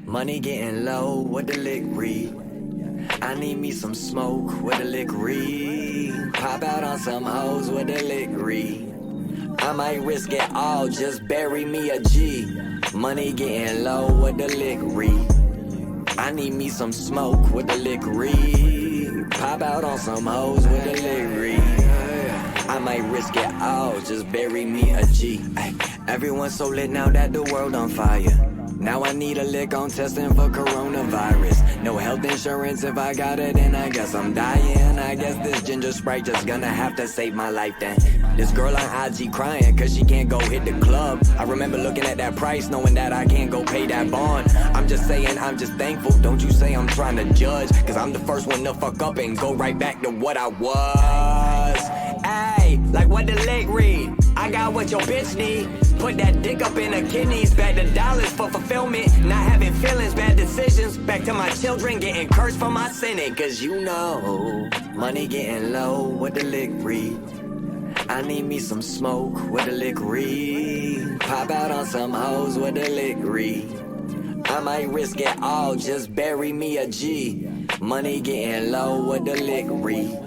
Money getting low, what the lick read? I need me some smoke, what the lick read? Pop out on some hoes, what the lick read? I might risk it all, just bury me a G. Money getting low, what the lick read? I need me some smoke, what the lick read? Pop out on some hoes, what the lick read? I might risk it all, just bury me a G. Ay, everyone's so lit now that the world on fire. Now I need a lick on testing for coronavirus. No health insurance, if I got it, then I guess I'm dying. I guess this ginger Sprite just gonna have to save my life then. This girl on IG crying cause she can't go hit the club. I remember looking at that price, knowing that I can't go pay that bond. I'm just saying, I'm just thankful. Don't you say I'm trying to judge, cause I'm the first one to fuck up and go right back to what I was. Ayy, like what the leg read? I got what your bitch need. Put that dick up in her kidneys. Back to dollars for fulfillment. Not having feelings, bad decisions. Back to my children getting cursed for my sinning. Cause you know, money getting low, what the lick read? I need me some smoke, what the lick read? Pop out on some hoes, what the lick read? I might risk it all, just bury me a G. Money getting low, what the lick read?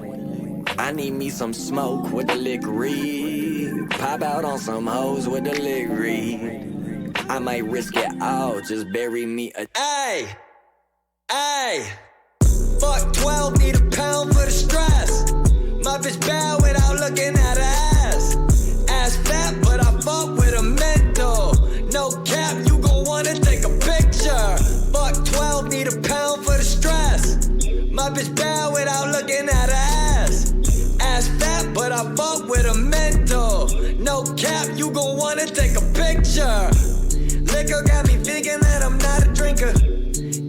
I need me some smoke, what the lick read? Pop out on some hoes, what the lick read? I might risk it all, just bury me a... Ay! Ay! Fuck 12, need a pound for the stress. My bitch bad without looking at her ass. Ass fat, but I fuck with a mental. No cap, you gon' wanna take a picture. Fuck 12, need a pound for the stress. My bitch bad without looking at her ass. Ass fat, but I fuck with a mental. No cap, you gon' wanna take a picture. Liquor got me thinking that I'm not a drinker.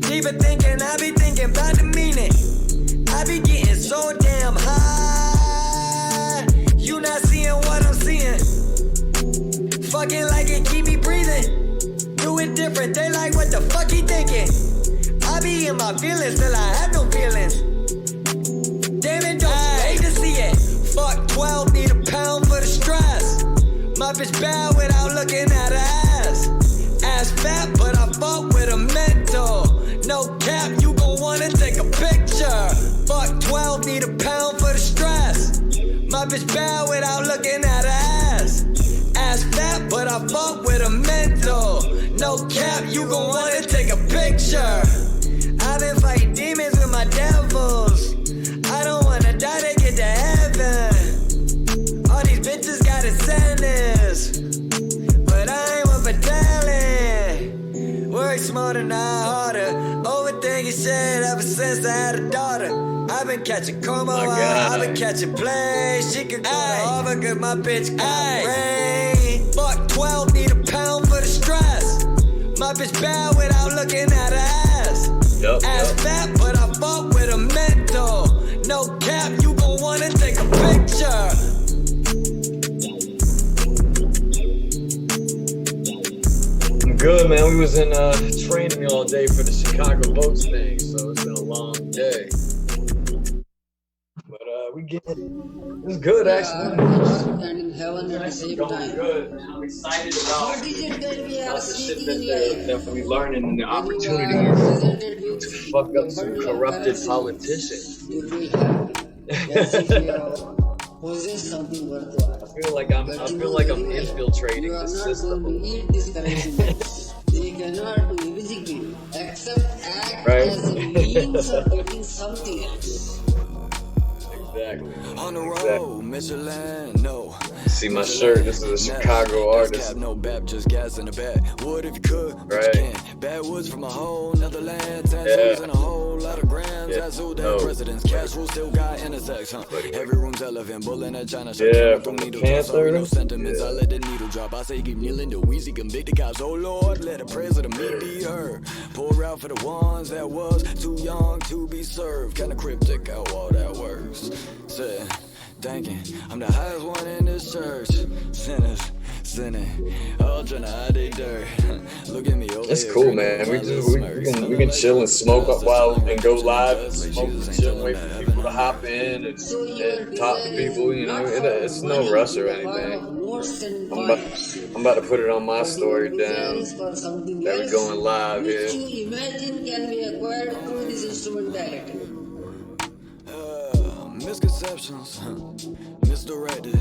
Deeper thinking, I be thinking about the meaning. I be getting so damn high. You not seeing what I'm seeing. Fucking like it, keep me breathing. Do it different, they like what the fuck he thinking. I be in my feelings till I have no feelings. Damn it, don't you hate to see it. Fuck 12, need a pound for the stress. My bitch bad without looking at her ass. Ass fat, but I fuck with a mental. No cap, you gon' wanna take a picture. Fuck 12, need a pound for the stress. My bitch bad without looking at her ass. Ass fat, but I fuck with a mental. No cap, you gon' wanna take a picture. I've been fighting demons with my devils. I don't wanna die to get to heaven. All these bitches got incentives, but I ain't one for telling. Work smarter, not harder. Overthinking shit ever since I had a daughter. I've been catching coma, I've been catching plays. She can go to Harvard, cause my bitch got brain. Fuck 12, need a pound for the stress. My bitch bad without looking at her ass. Ass fat, but I fuck with a mental. No cap, you gon' wanna take a picture. Good, man. We was in training all day for the Chicago boats thing, so it's been a long day. But we get it. It's good, actually. And in heaven at the same time. Good. I'm excited about What is it that we are the shit speaking that here? we learning and the When you are opportunities presented with to fuck up some corrupted politicians. you feel happy. As if you have possessed something worthwhile. I feel like I'm infiltrating You are the not system. going to eat this currency. They cannot do anything except act Right. as a means of getting something else. Exactly. On the road, Michelin, no. See my shirt. This is a Chicago artist. No bap, just gas in the bag. Wood if you could, but Right. you can't. Bad woods from a whole nother land. Tattoos and a whole lot of grams. Yeah. That's who that No. president's cash rule still got intersects, huh? Every room's elephant, bull in a China shop. Yeah, Don't from the need to talk, sorry, no Panther. sentiments. Yeah. I let the needle drop. I say keep kneeling to Weezy, convict the cops. Oh Lord, let the prayers of the meek be heard. Pour out for the ones that was too young to be served. Kinda cryptic how all that works. Said, thinking I'm the highest one in this church. Sinners sinning. All tryna hide they dirt. Look at me over It's here, cool, girl, man. with We my little just smirk. we can chill and smoke up while and go live and Like smoke Jesus and ain't chill and chillin' wait at for heaven. people to hop in So your and talk to desire is people. You know, not for it's no money rush in or the form anything. of notes and I'm about, coins, I'm about to put it on my but your story desire down is for something that we're else, going live which here. you imagine can be acquired through this instrumentality. Misconceptions, misdirected,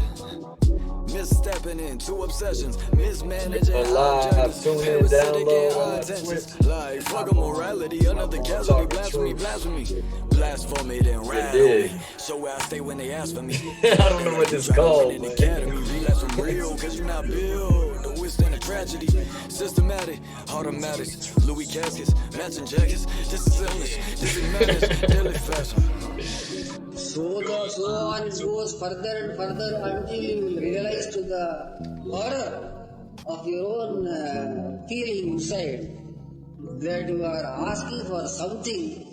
misstepping into obsessions, mismanaging Live, objectives, tune and in, with acidic download, intentions. Twitch. Like fuck a morality, another casualty, blasphemy, blasphemy, blasphemy, then rattle me. So where I stay when they ask for me. I don't know what this called, In man. academy, relapse from real, cause you're not built to withstand a tragedy. Systematic, automatics, Louis caskets, matching jackets. This is illness, this is madness, daily fashion. So on it goes further and further until you will realize to the horror of your own feeling inside that you are asking for something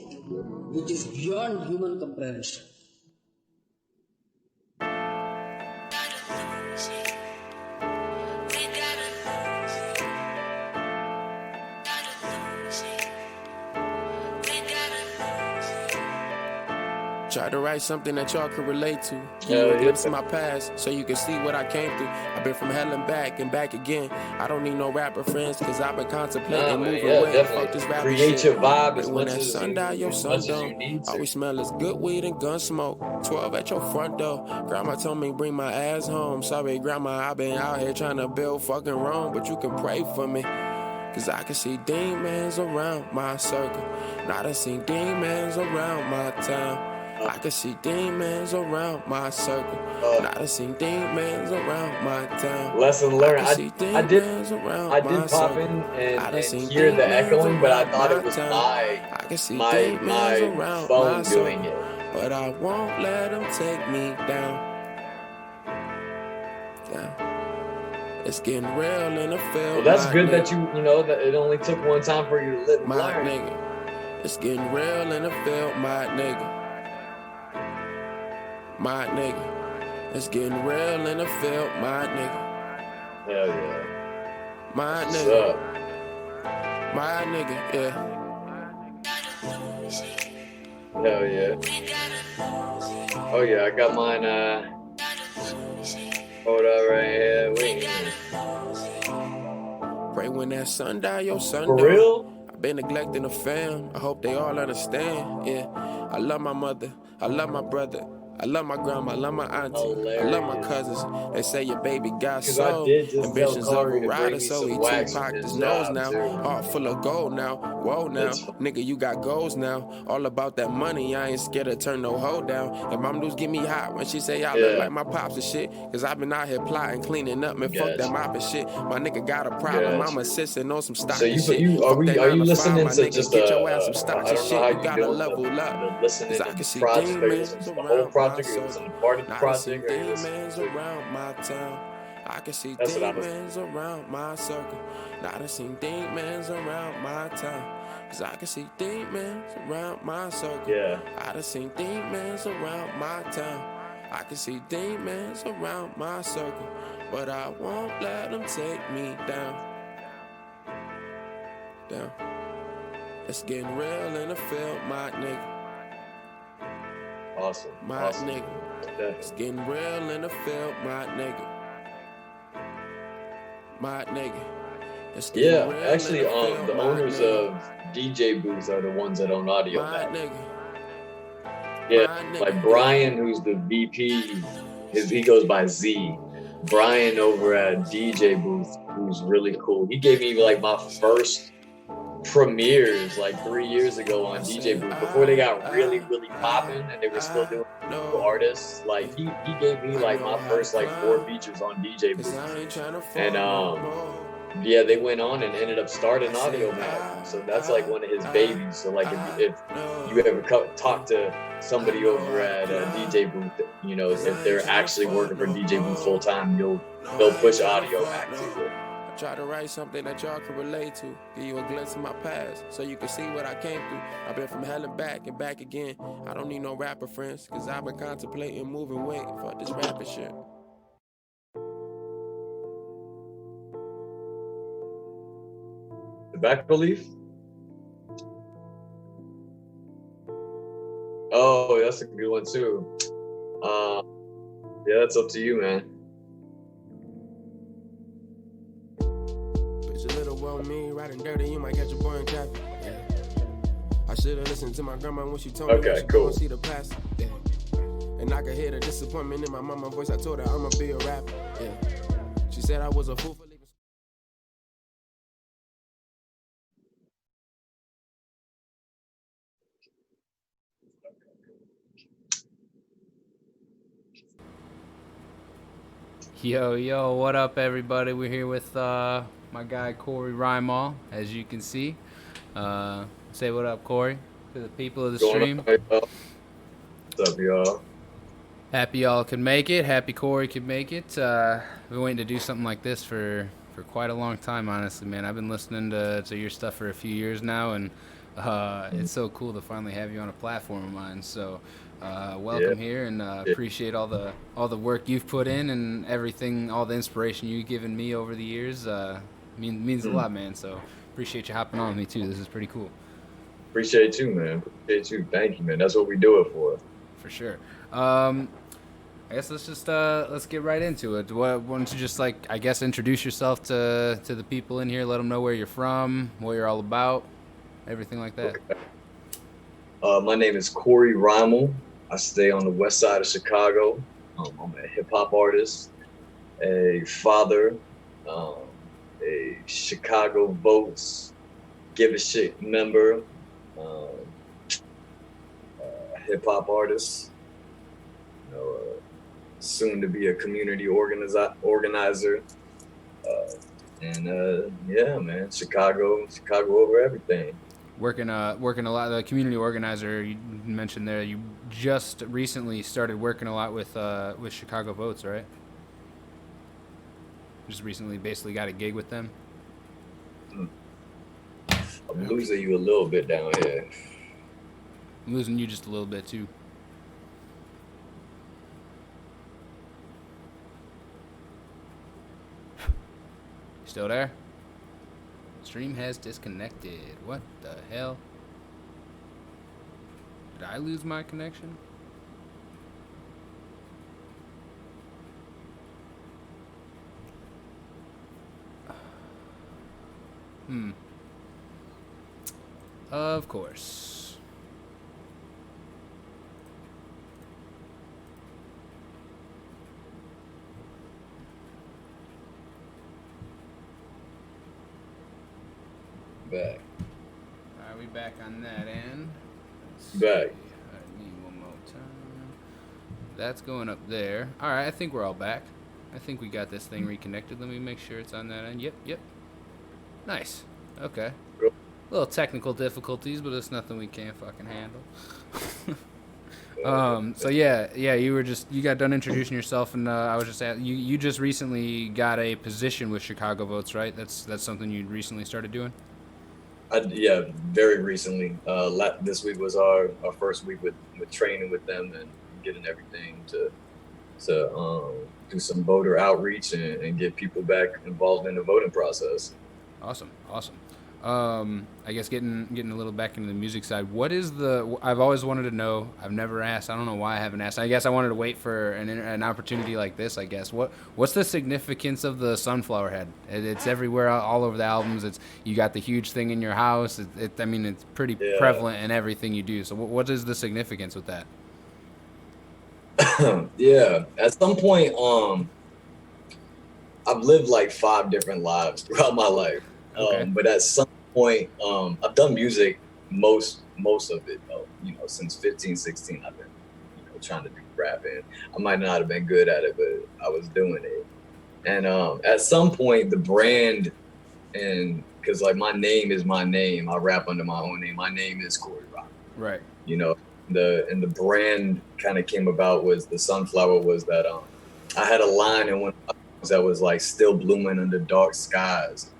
which is beyond human comprehension. Try to write something that y'all could relate to. Give Hell you a yeah. glimpse of my past so you can see what I came through. I've been from hell and back again. I don't need no rapper friends cause I've been contemplating Nah, man, moving yeah, away. definitely. Fuck this rapper Create shit. your vibe as But when much that as sun die, your sun you don't. need All we to. smell is good weed and gun smoke. 12 at your front door. Grandma told me bring my ass home. Sorry, grandma, I've been out here trying to build fucking Rome. But you can pray for me. Cause I can see demons around my circle. Now I done seen demons around my town. I can see demons around my circle. Now I done seen demons around my town. Lesson learned. I can see demons around I my did pop circle. in I done and seen hear the demons echoing, but I around thought it my was town. I can see demons my around phone my doing circle. it. But I won't let them take me down. Yeah. It's getting real in the field. Well, that's my good nigga. that you know that it only took one time for you to live and My learn. nigga. It's getting real in the field, my nigga. My nigga. It's getting real in the field, my nigga. Hell yeah. My What's nigga. up? My nigga, yeah. Hell yeah. Oh yeah, I got mine hold up right here. Wait. Pray when that sun die, your sun For don't. real? I've been neglecting the fam. I hope they all understand. Yeah. I love my mother. I love my brother. I love my grandma, I love my auntie, I love my cousins. They say your baby got Because I soul. did just tell Ambitions of a Cory to bring rider, me so he some wax from Tupac his his nose job now. too. Heart full of gold now. Whoa now. Nigga, you got goals now. All about that money, I ain't scared to turn no hoe down. And mom dudes get me hot when she say I look like my pops and shit. Cause I've been out here plotting, cleaning up, man, fuck that mop and shit. My nigga got a problem, I'm assisting on some stock and shit. Are Fuck that you 9 to 5, listening my to nigga, just get your ass some stocks I and don't know shit. how You you gotta doing level up. the listening Cause to I can the see project? Are you demons listening to the whole around my project? Are you listening to circle. part of the Now I can see project? Or are you listening demons to around my town. I can see That's what I was demons around my circle. Now I done seen demons around my town. Cause I can see demons around my circle. Yeah. I done seen demons around my town. I can see demons around my circle. But I won't let them take me down. Down. It's getting real in the field, my nigga. Awesome. My awesome. nigga. Definitely. It's getting real in the field, my nigga. My nigga. It's getting real actually, in the field, the my owners nigga. of DJ booths are the ones that own audio. My nigga. Yeah, My nigga. like Brian, who's the VP, he goes by Z. Brian over at DJ Booth, who's really cool. He gave me like my first premieres like 3 years ago on DJ Booth before they got really popping and they were still doing artists. Like he gave me like my first like 4 features on DJ Booth. And yeah, they went on and ended up starting Audio Mag. So that's like one of his babies. So like if you ever talk to somebody over at DJ Booth, you know, if they're actually working for DJ Booth full time, they'll push Audio Mag to you. Try to write something that y'all can relate to. Give you a glimpse of my past so you can see what I came through. I've been from hell and back again. I don't need no rapper friends, cause I've been contemplating moving weight. Fuck this rapping shit. Back relief? Oh, that's a good one too. Yeah, that's up to you, man. Bitch, a little well me, riding dirty, you might catch a boy in traffic. Yeah. I should've listened to my grandma when she told me that she cool. don't see the past. Yeah. And I could hear the disappointment in my mama's voice. I told her I'ma be a rapper. Yeah. She said I was a fool for leaving. Yo, what up, everybody? We're here with my guy Cory Rhymal, as you can see. Say what up, Cory, to the people of the stream. What's up, y'all? Happy y'all can make it. Happy Cory can make it. We've been waiting to do something like this for quite a long time, honestly, man. I've been listening to your stuff for a few years now, and it's so cool to finally have you on a platform of mine. So welcome here, and appreciate all the work you've put in and everything, all the inspiration you've given me over the years. Means a lot, man. So appreciate you hopping on with me too. This is pretty cool. Appreciate it too, man. Appreciate you. Thank you, man. That's what we do it for. For sure. I guess let's get right into it. Why don't you just introduce yourself to the people in here, let them know where you're from, what you're all about, everything like that. Okay. My name is Cory Rhymal. I stay on the west side of Chicago. I'm a hip hop artist, a father, a Chicago Votes Give a Shit member, hip hop artist. Soon to be a community organizer. Yeah, man, Chicago over everything. Working a lot. The community organizer you mentioned there. You just recently started working a lot with Chicago Votes, right? Just recently, basically got a gig with them. I'm losing you a little bit down here. I'm losing you just a little bit too. Still there? Stream has disconnected. What the hell? Did I lose my connection? Of course. Back. Are we back on that end? Back. I need one more time. That's going up there. All right, I think we're all back. I think we got this thing reconnected. Let me make sure it's on that end. Yep. Nice. Okay. Cool. Little technical difficulties, but it's nothing we can't fucking handle. So you got done introducing yourself, and I was just asking, you just recently got a position with Chicago Votes, right? That's something you recently started doing? Yeah, very recently. This week was our first week with training with them and getting everything to do some voter outreach and get people back involved in the voting process. Awesome. I guess getting a little back into the music side. What is I've always wanted to know. I've never asked. I don't know why I haven't asked. I guess I wanted to wait for an opportunity like this. I guess what's the significance of the sunflower head? It's everywhere, all over the albums. You got the huge thing in your house. It's pretty prevalent in everything you do. So what is the significance with that? Yeah, at some point, I've lived like 5 different lives throughout my life. Okay. But at some point, I've done music most of it, since 15, 16, I've been, trying to do rapping. I might not have been good at it, but I was doing it. And at some point, the brand, and because like my name is my name, I rap under my own name. My name is Cory Rhymal. Right. The brand kind of came about was the sunflower was that I had a line in one that was like still blooming under dark skies.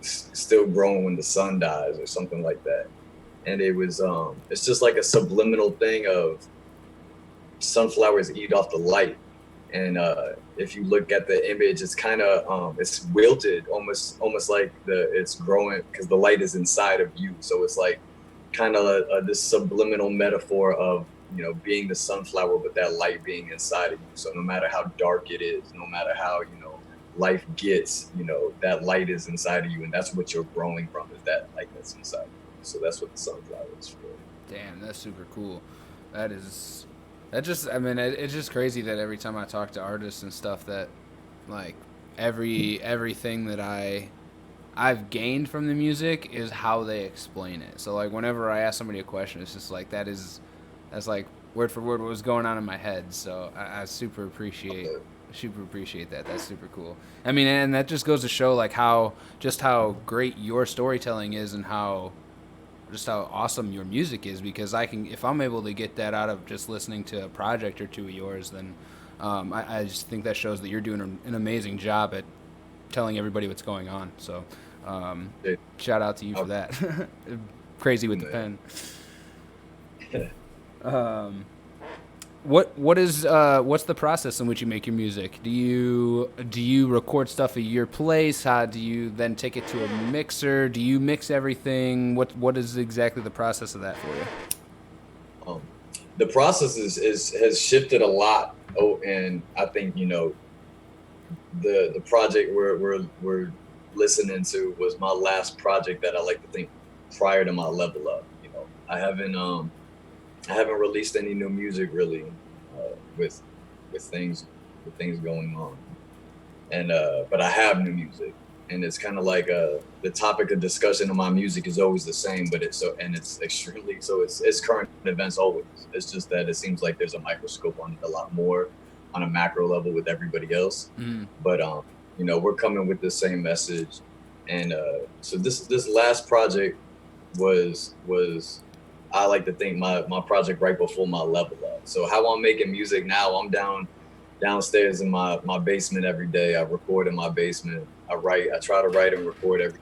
Still growing when the sun dies or something like that. And it was it's just like a subliminal thing of sunflowers eat off the light, And if you look at the image, it's kind of it's wilted, almost like it's growing because the light is inside of you. So it's like kind of this subliminal metaphor of, you know, being the sunflower, but that light being inside of you. So no matter how dark it is, no matter how, you know, life gets, you know, that light is inside of you, and that's what you're growing from, is that light that's inside of you. So that's what the sunflower is for. Damn, that's super cool. I mean, it's just crazy that every time I talk to artists and stuff that, like, everything that I've gained from the music is how they explain it. So, like, whenever I ask somebody a question, it's just like, that's like word for word what was going on in my head. So I super appreciate that. That's super cool. I mean, and that just goes to show, like, how great your storytelling is, and how awesome your music is, because if I'm able to get that out of just listening to a project or two of yours, then I just think that shows that you're doing an amazing job at telling everybody what's going on. So shout out to you for that. Crazy with the pen. What's the process in which you make your music? Do you record stuff at your place? How do you then take it to a mixer? Do you mix everything? What is exactly the process of that for you? The process has shifted a lot. Oh, and I think, you know, the project we're listening to was my last project that I like to think prior to my level up. You know, I haven't released any new music really, with things going on, and but I have new music, and it's kind of like the topic of discussion of my music is always the same, but it's extremely it's current events always. It's just that it seems like there's a microscope on it a lot more on a macro level with everybody else. But you know, we're coming with the same message, and so this last project was I like to think my project right before my level up. So how I'm making music now, I'm downstairs in my basement every day. I record in my basement. I try to write and record every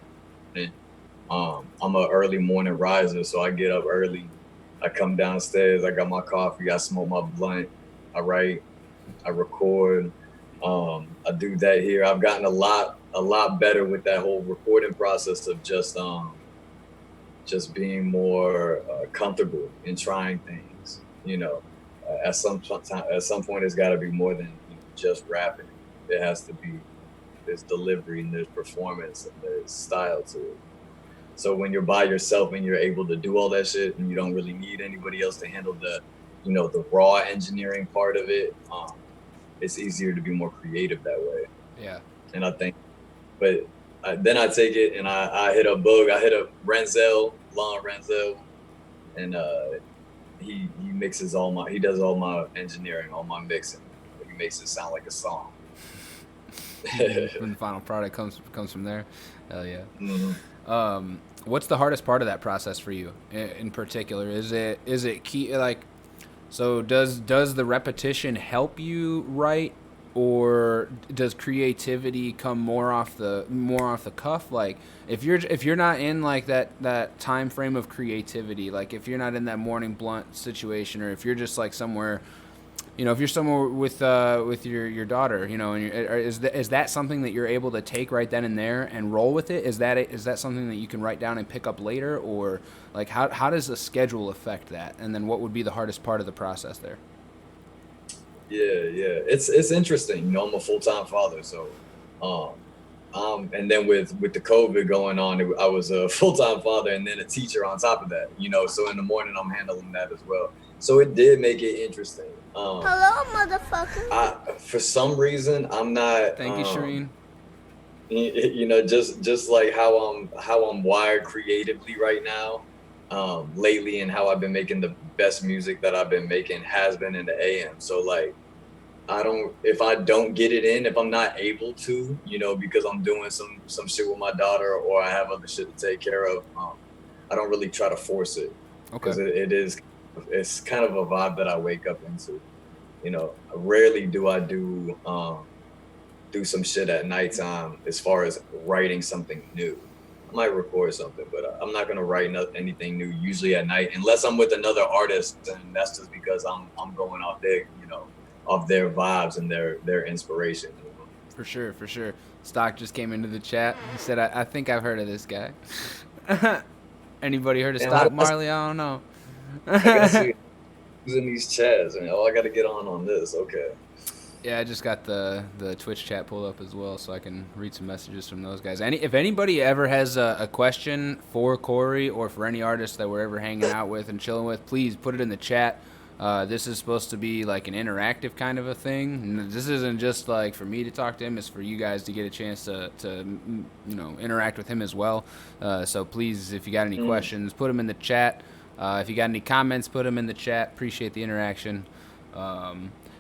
day. I'm an early morning riser, so I get up early. I come downstairs, I got my coffee, I smoke my blunt, I write, I record. I do that here. I've gotten a lot better with that whole recording process of just being more comfortable in trying things. You know, at some point, it's got to be more than, you know, just rapping. There has to be there's delivery and there's performance and there's style to it. So when you're by yourself and you're able to do all that shit, and you don't really need anybody else to handle the, you know, the raw engineering part of it, it's easier to be more creative that way. Yeah. And I think, but then I take it and I hit up Boog. I hit up Lon Renzel, and he mixes he does all my engineering, all my mixing. He makes it sound like a song. When the final product comes from there. Hell yeah. Mm-hmm. What's the hardest part of that process for you in particular? Is it key, like, so does the repetition help you write, or does creativity come more off the cuff? Like, if you're not in like that time frame of creativity, like if you're not in that morning blunt situation, or if you're just like somewhere, you know, if you're somewhere with your daughter, you know, and is that something that you're able to take right then and there and roll with it? Is that something that you can write down and pick up later, or like how does the schedule affect that? And then what would be the hardest part of the process there? Yeah, it's interesting. You know, I'm a full-time father, so and then with the COVID going on, I was a full-time father and then a teacher on top of that. You know, so in the morning I'm handling that as well. So it did make it interesting. Hello, motherfucker. For some reason, I'm not. Thank you, Shireen. You know, just like how I'm wired creatively right now, lately, and how I've been making the best music that I've been making has been in the AM. So like, if I don't get it in, if I'm not able to, you know, because I'm doing some shit with my daughter or I have other shit to take care of, I don't really try to force it. Okay. Because it's kind of a vibe that I wake up into. You know, rarely do I do some shit at nighttime as far as writing something new. I might record something, but I'm not gonna write anything new usually at night, unless I'm with another artist, and that's just because I'm going off there, you know, their vibes and their inspiration. You know? For sure, for sure. Stock just came into the chat. He said, I think I've heard of this guy. Anybody heard of And Stock Marley? I don't know. I gotta see who's in these chats, and I gotta get on this. Okay. Yeah, I just got the Twitch chat pulled up as well, so I can read some messages from those guys. If anybody ever has a question for Cory or for any artist that we're ever hanging out with and chilling with, please put it in the chat. This is supposed to be like an interactive kind of a thing. And this isn't just like for me to talk to him; it's for you guys to get a chance to interact with him as well. So please, if you got any questions, put them in the chat. If you got any comments, put them in the chat. Appreciate the interaction.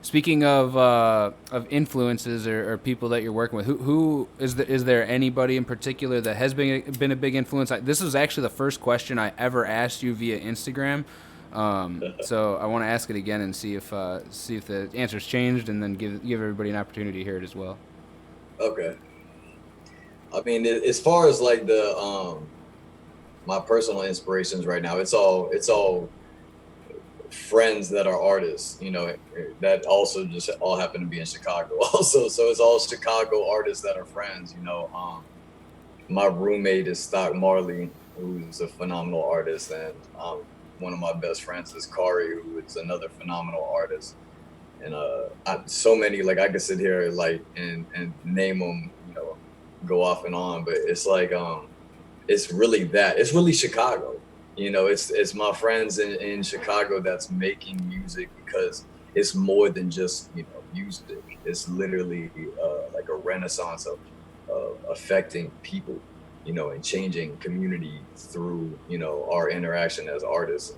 Speaking of influences or people that you're working with, who is there anybody in particular that has been a big influence? This was actually the first question I ever asked you via Instagram, so I want to ask it again and see if the answer's changed, and then give everybody an opportunity to hear it as well. Okay. I mean, as far as like the my personal inspirations right now, it's all friends that are artists, you know, that also just all happen to be in Chicago also. So it's all Chicago artists that are friends, you know. My roommate is Stock Marley, who's a phenomenal artist, and one of my best friends is Cory, who is another phenomenal artist. And so many, like I could sit here like and name them, you know, go off and on, but it's like it's really Chicago. You know, it's my friends in Chicago that's making music, because it's more than just, you know, music. It's literally like a renaissance of affecting people, you know, and changing community through, you know, our interaction as artists.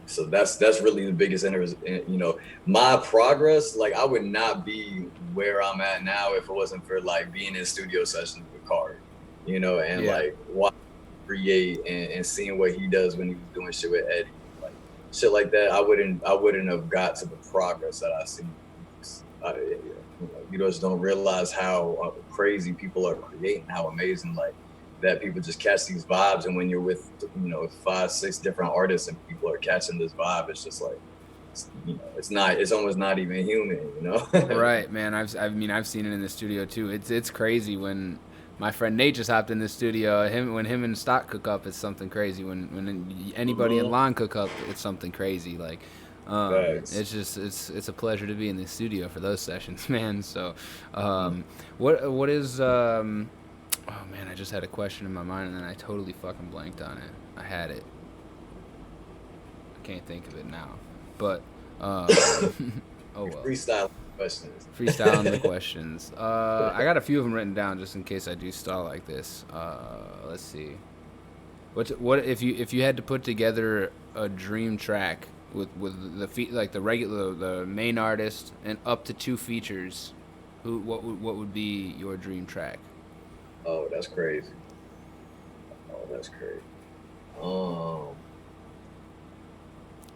So that's really the biggest you know, my progress. Like, I would not be where I'm at now if it wasn't for like being in studio sessions with Cory, you know, and like create and seeing what he does when he was doing shit with Eddie, like shit like that. I wouldn't have got to the progress that I see. You just don't realize how crazy people are creating, how amazing, like that people just catch these vibes. And when you're with, you know, 5-6 different artists and people are catching this vibe, it's just like, you know, it's almost not even human, you know. Right, man. I've seen it in the studio too. It's crazy when my friend Nate just hopped in the studio. When him and Stock cook up, it's something crazy. When anybody in Lon cook up, it's something crazy. Like, it's just it's a pleasure to be in the studio for those sessions, man. So, what is oh man, I just had a question in my mind and then I totally fucking blanked on it. I had it. I can't think of it now, but oh well. Freestyle questions. Freestyling the questions. I got a few of them written down just in case I do stall like this. Let's see. What if you had to put together a dream track with the main artist and up to 2 features? What would be your dream track? Oh, that's crazy.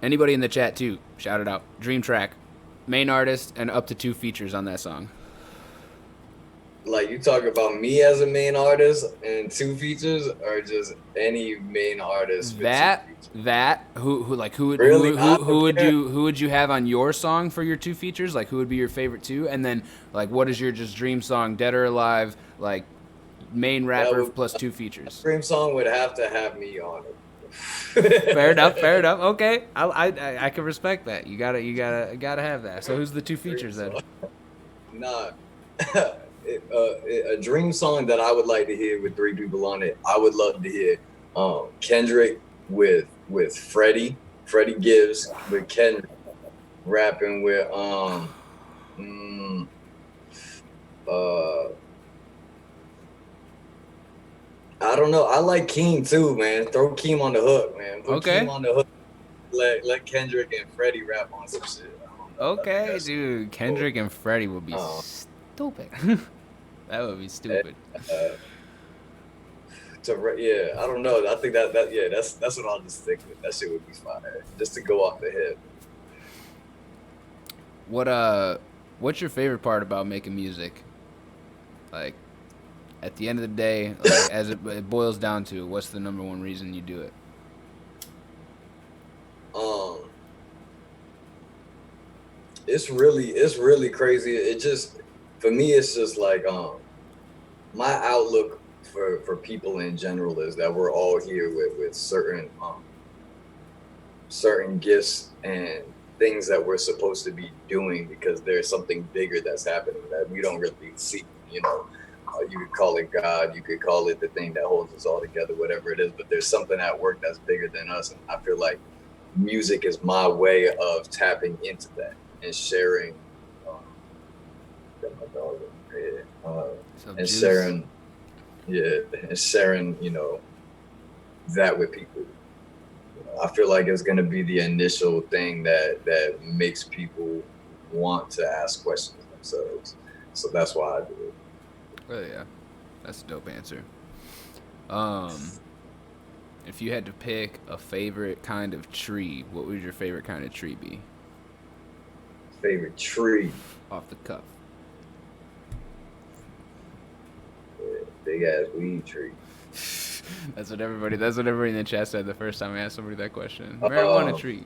Anybody in the chat too, shout it out. Dream track, main artist, and up to 2 features on that song. Like, you talk about me as a main artist and 2 features, or just any main artist? Who would you have on your song for your 2 features? Like, who would be your favorite 2? And then, like, what is your just dream song, dead or alive? Like, main rapper plus 2 features. Dream song would have to have me on it. Fair enough. Okay, I can respect that. You gotta have that. So who's the 2 features then? Nah, a dream song that I would like to hear with 3 people on it. I would love to hear Kendrick with Freddie Gibbs, with Kendrick rapping with I don't know. I like Keem too, man. Throw Keem on the hook, man. Put Keem on the hook. Let Kendrick and Freddie rap on some shit. Okay, dude. Kendrick and Freddie would be stupid. That would be stupid. I don't know. I think that's what I'll just stick with. That shit would be fire. Just to go off the hip. What's your favorite part about making music? Like, at the end of the day, like, as it boils down to, what's the number one reason you do it? it's really crazy. It just, for me, it's just like my outlook for people in general is that we're all here with certain gifts and things that we're supposed to be doing because there's something bigger that's happening that we don't really see. You know, you could call it God, you could call it the thing that holds us all together, whatever it is. But there's something at work that's bigger than us, and I feel like music is my way of tapping into that and sharing. Got my dog over here. And sharing, and sharing, that with people. I feel like it's gonna be the initial thing that makes people want to ask questions themselves. So that's why I do it. Oh yeah, that's a dope answer. If you had to pick a favorite kind of tree, what would your favorite kind of tree be? Favorite tree? Off the cuff. Yeah, big ass weed tree. That's what everybody in the chat said the first time I asked somebody that question. Marijuana tree.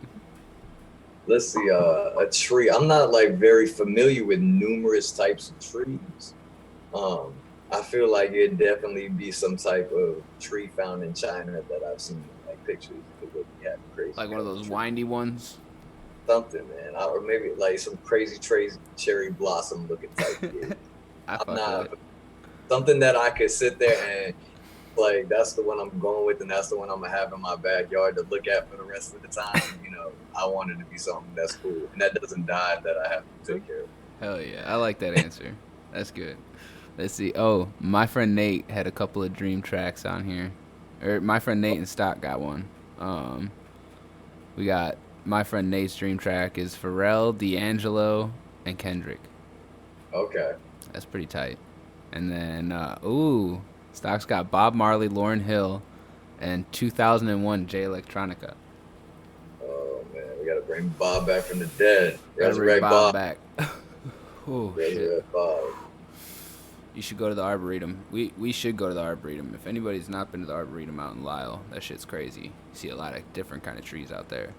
Let's see, a tree. I'm not like very familiar with numerous types of trees. I feel like it'd definitely be some type of tree found in China that I've seen like pictures. It would be crazy. Like one of those windy ones. Something, man, or maybe like some crazy cherry blossom looking type. I'm not something that I could sit there and like. That's the one I'm going with, and that's the one I'm gonna have in my backyard to look at for the rest of the time. I want it to be something that's cool and that doesn't die that I have to take care of. Hell yeah, I like that answer. That's good. Let's see. Oh, my friend Nate had a couple of dream tracks on here. Or my friend Nate and Stock got one. We got my friend Nate's dream track is Pharrell, D'Angelo, and Kendrick. Okay. That's pretty tight. And then, Stock's got Bob Marley, Lauryn Hill, and 2001 Jay Electronica. Oh, man. We got to bring Bob back from the dead. Gotta bring Bob back. Oh, shit. Bob. You should go to the Arboretum. We should go to the Arboretum. If anybody's not been to the Arboretum out in Lyle, that shit's crazy. You see a lot of different kind of trees out there.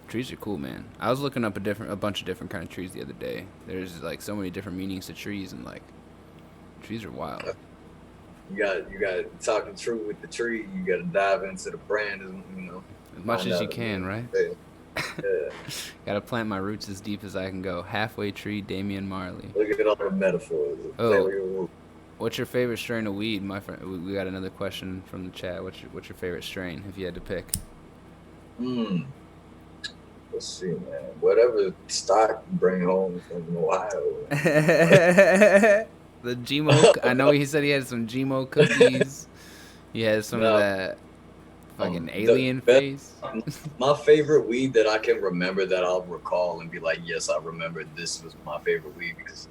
Trees are cool, man. I was looking up a bunch of different kind of trees the other day. There's like so many different meanings to trees, and like trees are wild. You got talking true with the tree. You got to dive into the brand, as much as you can, right? Yeah. Gotta plant my roots as deep as I can go. Halfway tree, Damian Marley. Look at all the metaphors. What's your favorite strain of weed, my friend? We got another question from the chat. What's your favorite strain if you had to pick? Let's see, man. Whatever stock you bring home from Ohio. The GMO. I know he said he had some GMO cookies. He has some of that fucking alien face. My favorite weed that I can remember that I'll recall and be like, yes, I remember this was my favorite weed because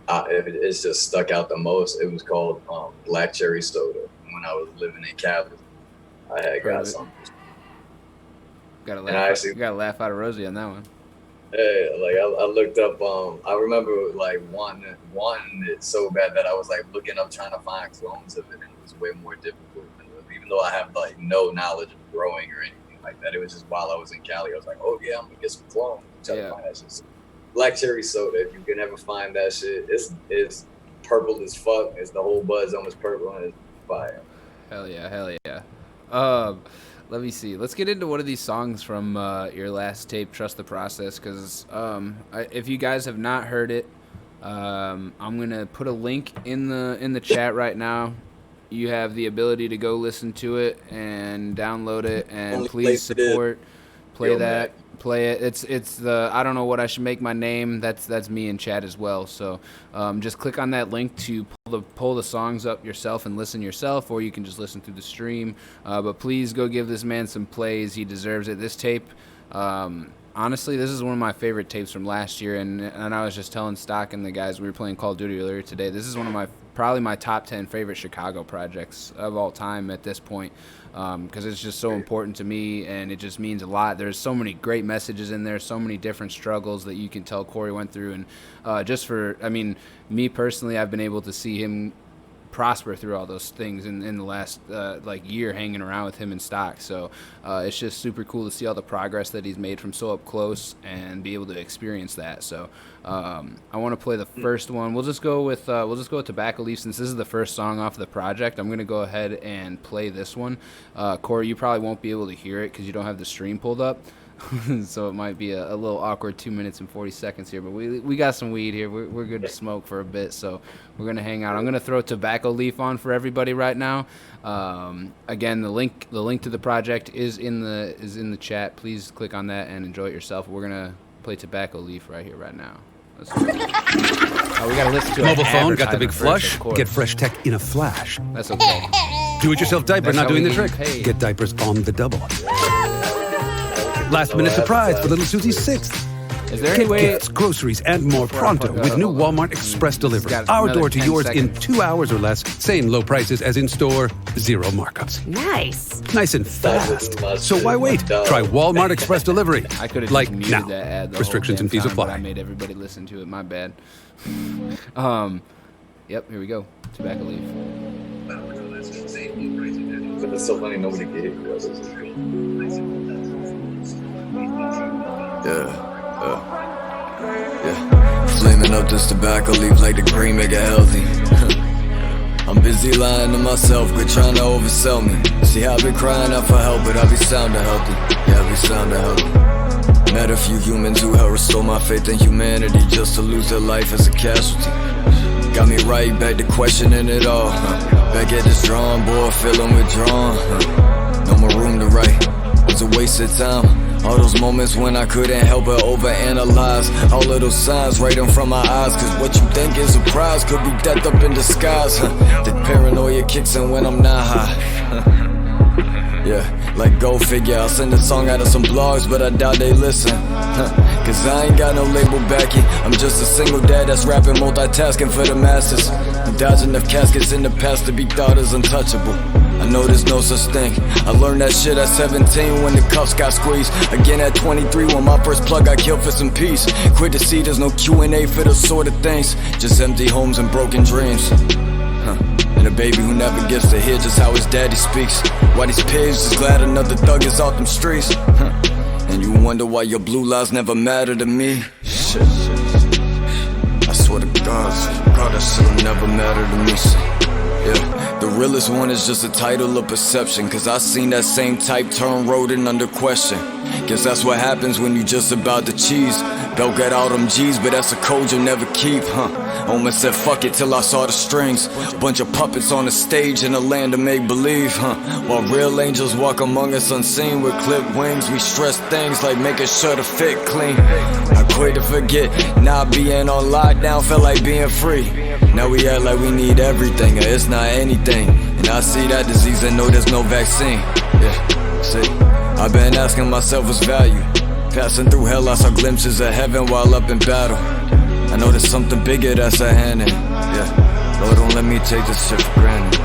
it's just stuck out the most. It was called Black Cherry Soda. When I was living in Cali, I had got something. Gotta laugh out of Rosie on that one. Yeah, like I looked up. I remember like wanting it so bad that I was like looking up trying to find clones of it, and it was way more difficult. Even though I have like no knowledge of growing or anything like that, it was just while I was in Cali, I was like, oh yeah, I'm gonna get some clones. Try to find that shit. Black Cherry Soda. If you can ever find that shit, it's purple as fuck. It's the whole bud's almost purple and it's fire. Hell yeah. Let me see. Let's get into one of these songs from your last tape, Trust the Process, because if you guys have not heard it, I'm gonna put a link in the chat right now. You have the ability to go listen to it and download it, and please support. Play that. Play it. It's the I don't know what I should make my name. That's me in chat as well. So just click on that link to pull the songs up yourself and listen yourself, or you can just listen through the stream. But please go give this man some plays. He deserves it. This tape, honestly, this is one of my favorite tapes from last year. And I was just telling Stock and the guys we were playing Call of Duty earlier today. This is one of probably my top 10 favorite Chicago projects of all time at this point. Because it's just so important to me, and it just means a lot. There's so many great messages in there, so many different struggles that you can tell Cory went through. And me personally, I've been able to see him prosper through all those things in the last like year hanging around with him in stock. So it's just super cool to see all the progress that he's made from so up close and be able to experience that. So I want to play the first one. We'll just go with Tobacco Leaf since this is the first song off the project. I'm gonna go ahead and play this one. Cory, you probably won't be able to hear it because you don't have the stream pulled up. So it might be a little awkward 2 minutes and 40 seconds here, but we got some weed here. We're good to smoke for a bit, so we're gonna hang out. I'm gonna throw Tobacco Leaf on for everybody right now. Again, the link to the project is in the chat. Please click on that and enjoy it yourself. We're gonna play Tobacco Leaf right here, right now. We gotta listen to it. Mobile phone got the big flush. Get fresh tech in a flash. That's okay. Do-it-yourself diaper That's not how doing we the get trick. paid. Get diapers on the double. Last minute surprise for little Susie's 6th. Is there any Get way? gifts, groceries, and more pronto with new Walmart Express Delivery. got Our another door to 10 yours in seconds. 2 hours or less. Same low prices as in store. Zero markups. Nice. Nice and fast. So why wait? Dog. Try Walmart Express Delivery. I could have like just muted now. that ad. The Restrictions whole and fees damn time, but apply. I made everybody listen to it. My bad. Yep. Here we go. Tobacco Leaf. It's so funny nobody can hear you. Yeah. Flaming up this tobacco leaf like the green, make it healthy. I'm busy lying to myself, quit trying to oversell me. See, I've been crying out for help, but I be sounding healthy. Yeah, I be sounding healthy. Met a few humans who helped restore my faith in humanity, just to lose their life as a casualty. Got me right back to questioning it all. Back at this drawing board, feeling withdrawn. No more room to write. It's a waste of time. All those moments when I couldn't help but overanalyze all of those signs right in front of my eyes. Cause what you think is a prize could be death up in disguise. The paranoia kicks in when I'm not high. Yeah, like go figure, I'll send a song out of some blogs, but I doubt they listen. Cause I ain't got no label backing. I'm just a single dad that's rapping, multitasking for the masses. I'm dodging enough caskets in the past to be thought as untouchable. I know there's no such thing. I learned that shit at 17 when the cuffs got squeezed. Again at 23 when my first plug got killed for some peace. Quit to see there's no Q&A for those sort of things. Just empty homes and broken dreams. And a baby who never gets to hear just how his daddy speaks. Why these pigs is glad another thug is off them streets. And you wonder why your blue lives never matter to me. Shit. I swear to God, that shit'll never matter to me. Yeah, the realest one is just a title of perception. Cause I seen that same type turn rodent under question. Guess that's what happens when you just about to cheese. Belt got all them G's, but that's a code you'll never keep, Almost said fuck it till I saw the strings. Bunch of puppets on the stage in a land of make-believe, While real angels walk among us unseen with clipped wings. We stress things like making sure the fit clean. I quit to forget, not being on lockdown felt like being free. Now we act like we need everything, or it's not anything. And I see that disease and know there's no vaccine. Yeah, see, I've been asking myself what's value. Passing through hell, I saw glimpses of heaven while up in battle. I know there's something bigger that's at hand, and yeah, Lord, don't let me take this shit for granted.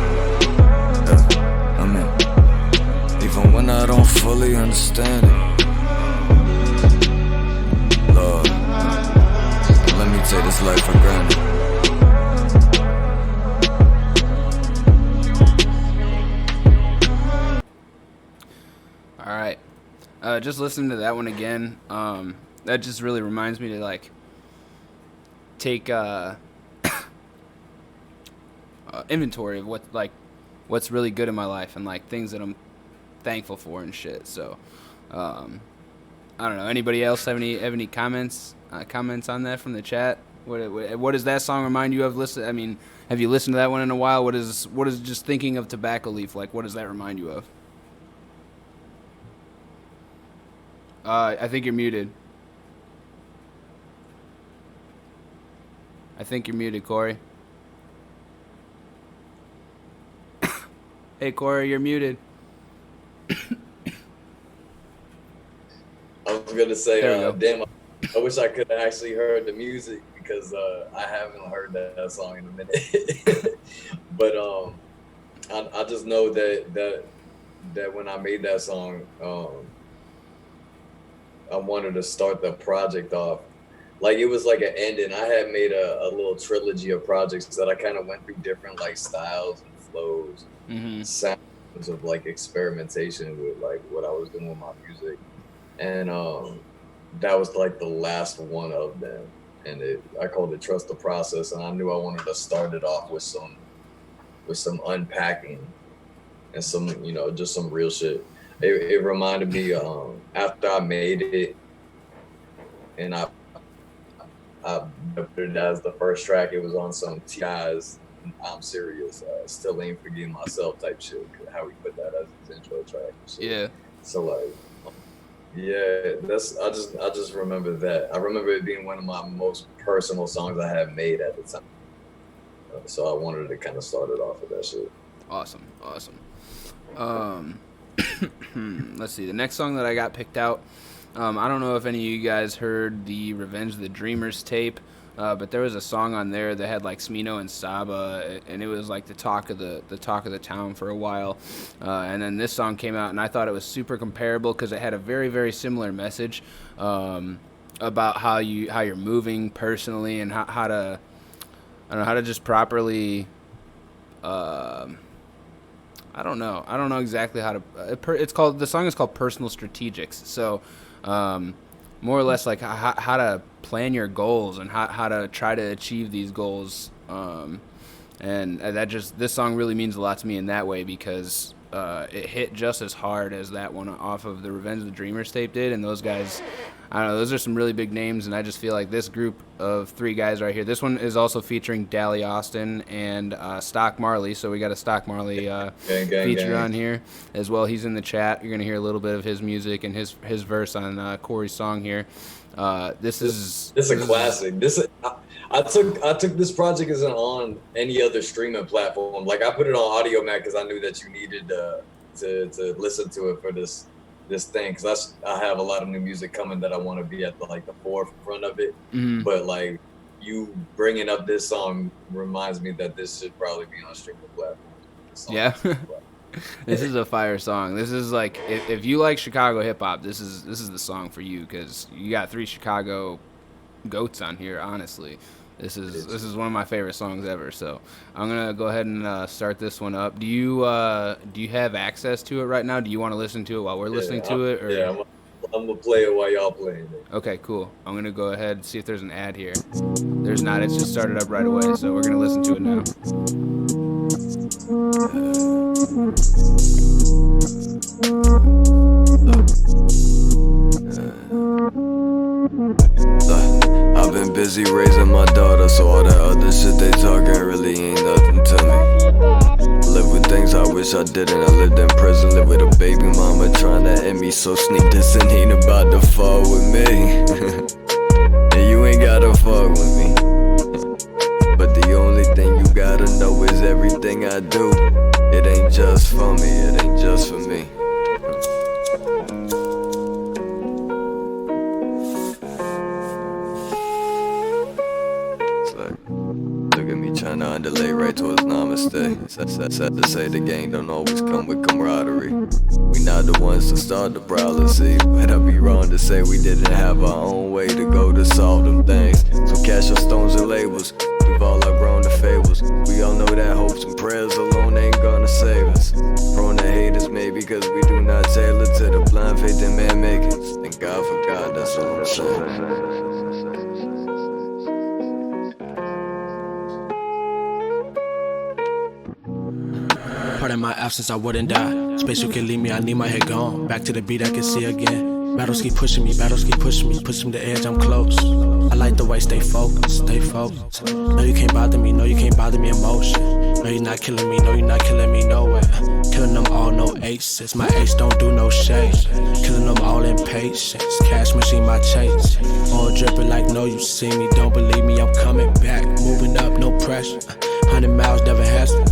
Yeah, amen. Even when I don't fully understand it, Lord, don't let me take this life for granted. All right. Just listening to that one again, that just really reminds me to like take inventory of what's really good in my life and like things that I'm thankful for and shit. So I don't know. Anybody else have any comments on that from the chat? What does that song remind you of? I mean, have you listened to that one in a while? What is just thinking of Tobacco Leaf like? What does that remind you of? I think you're muted. I think you're muted, Cory. Hey, Cory, you're muted. I was gonna say, There we go. damn, I wish I could have actually heard the music because I haven't heard that song in a minute. But I just know that when I made that song, I wanted to start the project off like it was like an ending. I had made a little trilogy of projects that I kind of went through different like styles and flows, sounds of like experimentation with like what I was doing with my music, and that was like the last one of them, and I called it Trust the Process, and I knew I wanted to start it off with some unpacking and some, you know, just some real shit. It reminded me after I made it, and I put it as the first track. It was on some T.I.'s I'm Serious, Still Ain't Forgetting Myself type shit. How we put that as his intro track. Yeah. So like, yeah, I just remember that. I remember it being one of my most personal songs I had made at the time. So I wanted to kind of start it off with that shit. Awesome. Let's see. The next song that I got picked out, I don't know if any of you guys heard the Revenge of the Dreamers tape, but there was a song on there that had like Smino and Saba, and it was like the talk of the town for a while. And then this song came out, and I thought it was super comparable because it had a very, very similar message about how you're moving personally and how to just properly. I don't know exactly how to. The song is called Personal Strategics. So, more or less like how to plan your goals and how to try to achieve these goals. And this song really means a lot to me in that way because it hit just as hard as that one off of the Revenge of the Dreamers tape did. And those guys, I don't know, those are some really big names, and I just feel like this group of three guys right here. This one is also featuring Dally Austin and Stock Marley, so we got a Stock Marley feature on here as well. He's in the chat. You're gonna hear a little bit of his music and his verse on Cory's song here. This is a classic. I took this project isn't on any other streaming platform. Like I put it on Audio Mac because I knew that you needed to listen to it for this thing, because I have a lot of new music coming that I want to be at the forefront of it. Mm-hmm. But like you bringing up this song reminds me that this should probably be on streaming platforms. Yeah. This is a fire song. This is like if you like Chicago hip hop, this is the song for you because you got three Chicago goats on here. Honestly, this is one of my favorite songs ever. So I'm gonna go ahead and start this one up. Do you have access to it right now? Do you want to listen to it while we're listening to it? Or? Yeah, I'm gonna play it while y'all playing it. Okay, cool. I'm gonna go ahead and see if there's an ad here. There's not. It's just started up right away. So we're gonna listen to it now. I've been busy raising my daughter, so all that other shit they talking really ain't nothing to me. Live with things I wish I didn't. I lived in prison, live with a baby mama trying to end me, so sneak this and ain't about to fall with me. And you ain't gotta fuck with me. But the only thing you gotta know is everything I do, it ain't just for me, it ain't just for me. Look at me trying to underlay right towards namaste. Sad to say the gang don't always come with camaraderie. We not the ones to start the problem, see. But I'd be wrong to say we didn't have our own way to go to solve them things. So cash your stones and labels. We've all outgrown the fables. We all know that hopes and prayers alone ain't gonna save us. Prone to haters maybe cause we do not tailor to the blind faith in man makings. Thank God for God, that's all I'm saying. Pardon my absence, I wouldn't die. Space you can leave me, I need my head gone. Back to the beat, I can see again. Battles keep pushing me, push me the edge, I'm close. I like the way stay focused. No, you can't bother me, emotion. No, you're not killing me, no way. Killing them all, no aces. My ace don't do no shade. Killing them all in patience. Cash machine, my chase. All dripping like no, you see me. Don't believe me, I'm coming back. Moving up, no pressure. 100 miles, never has to.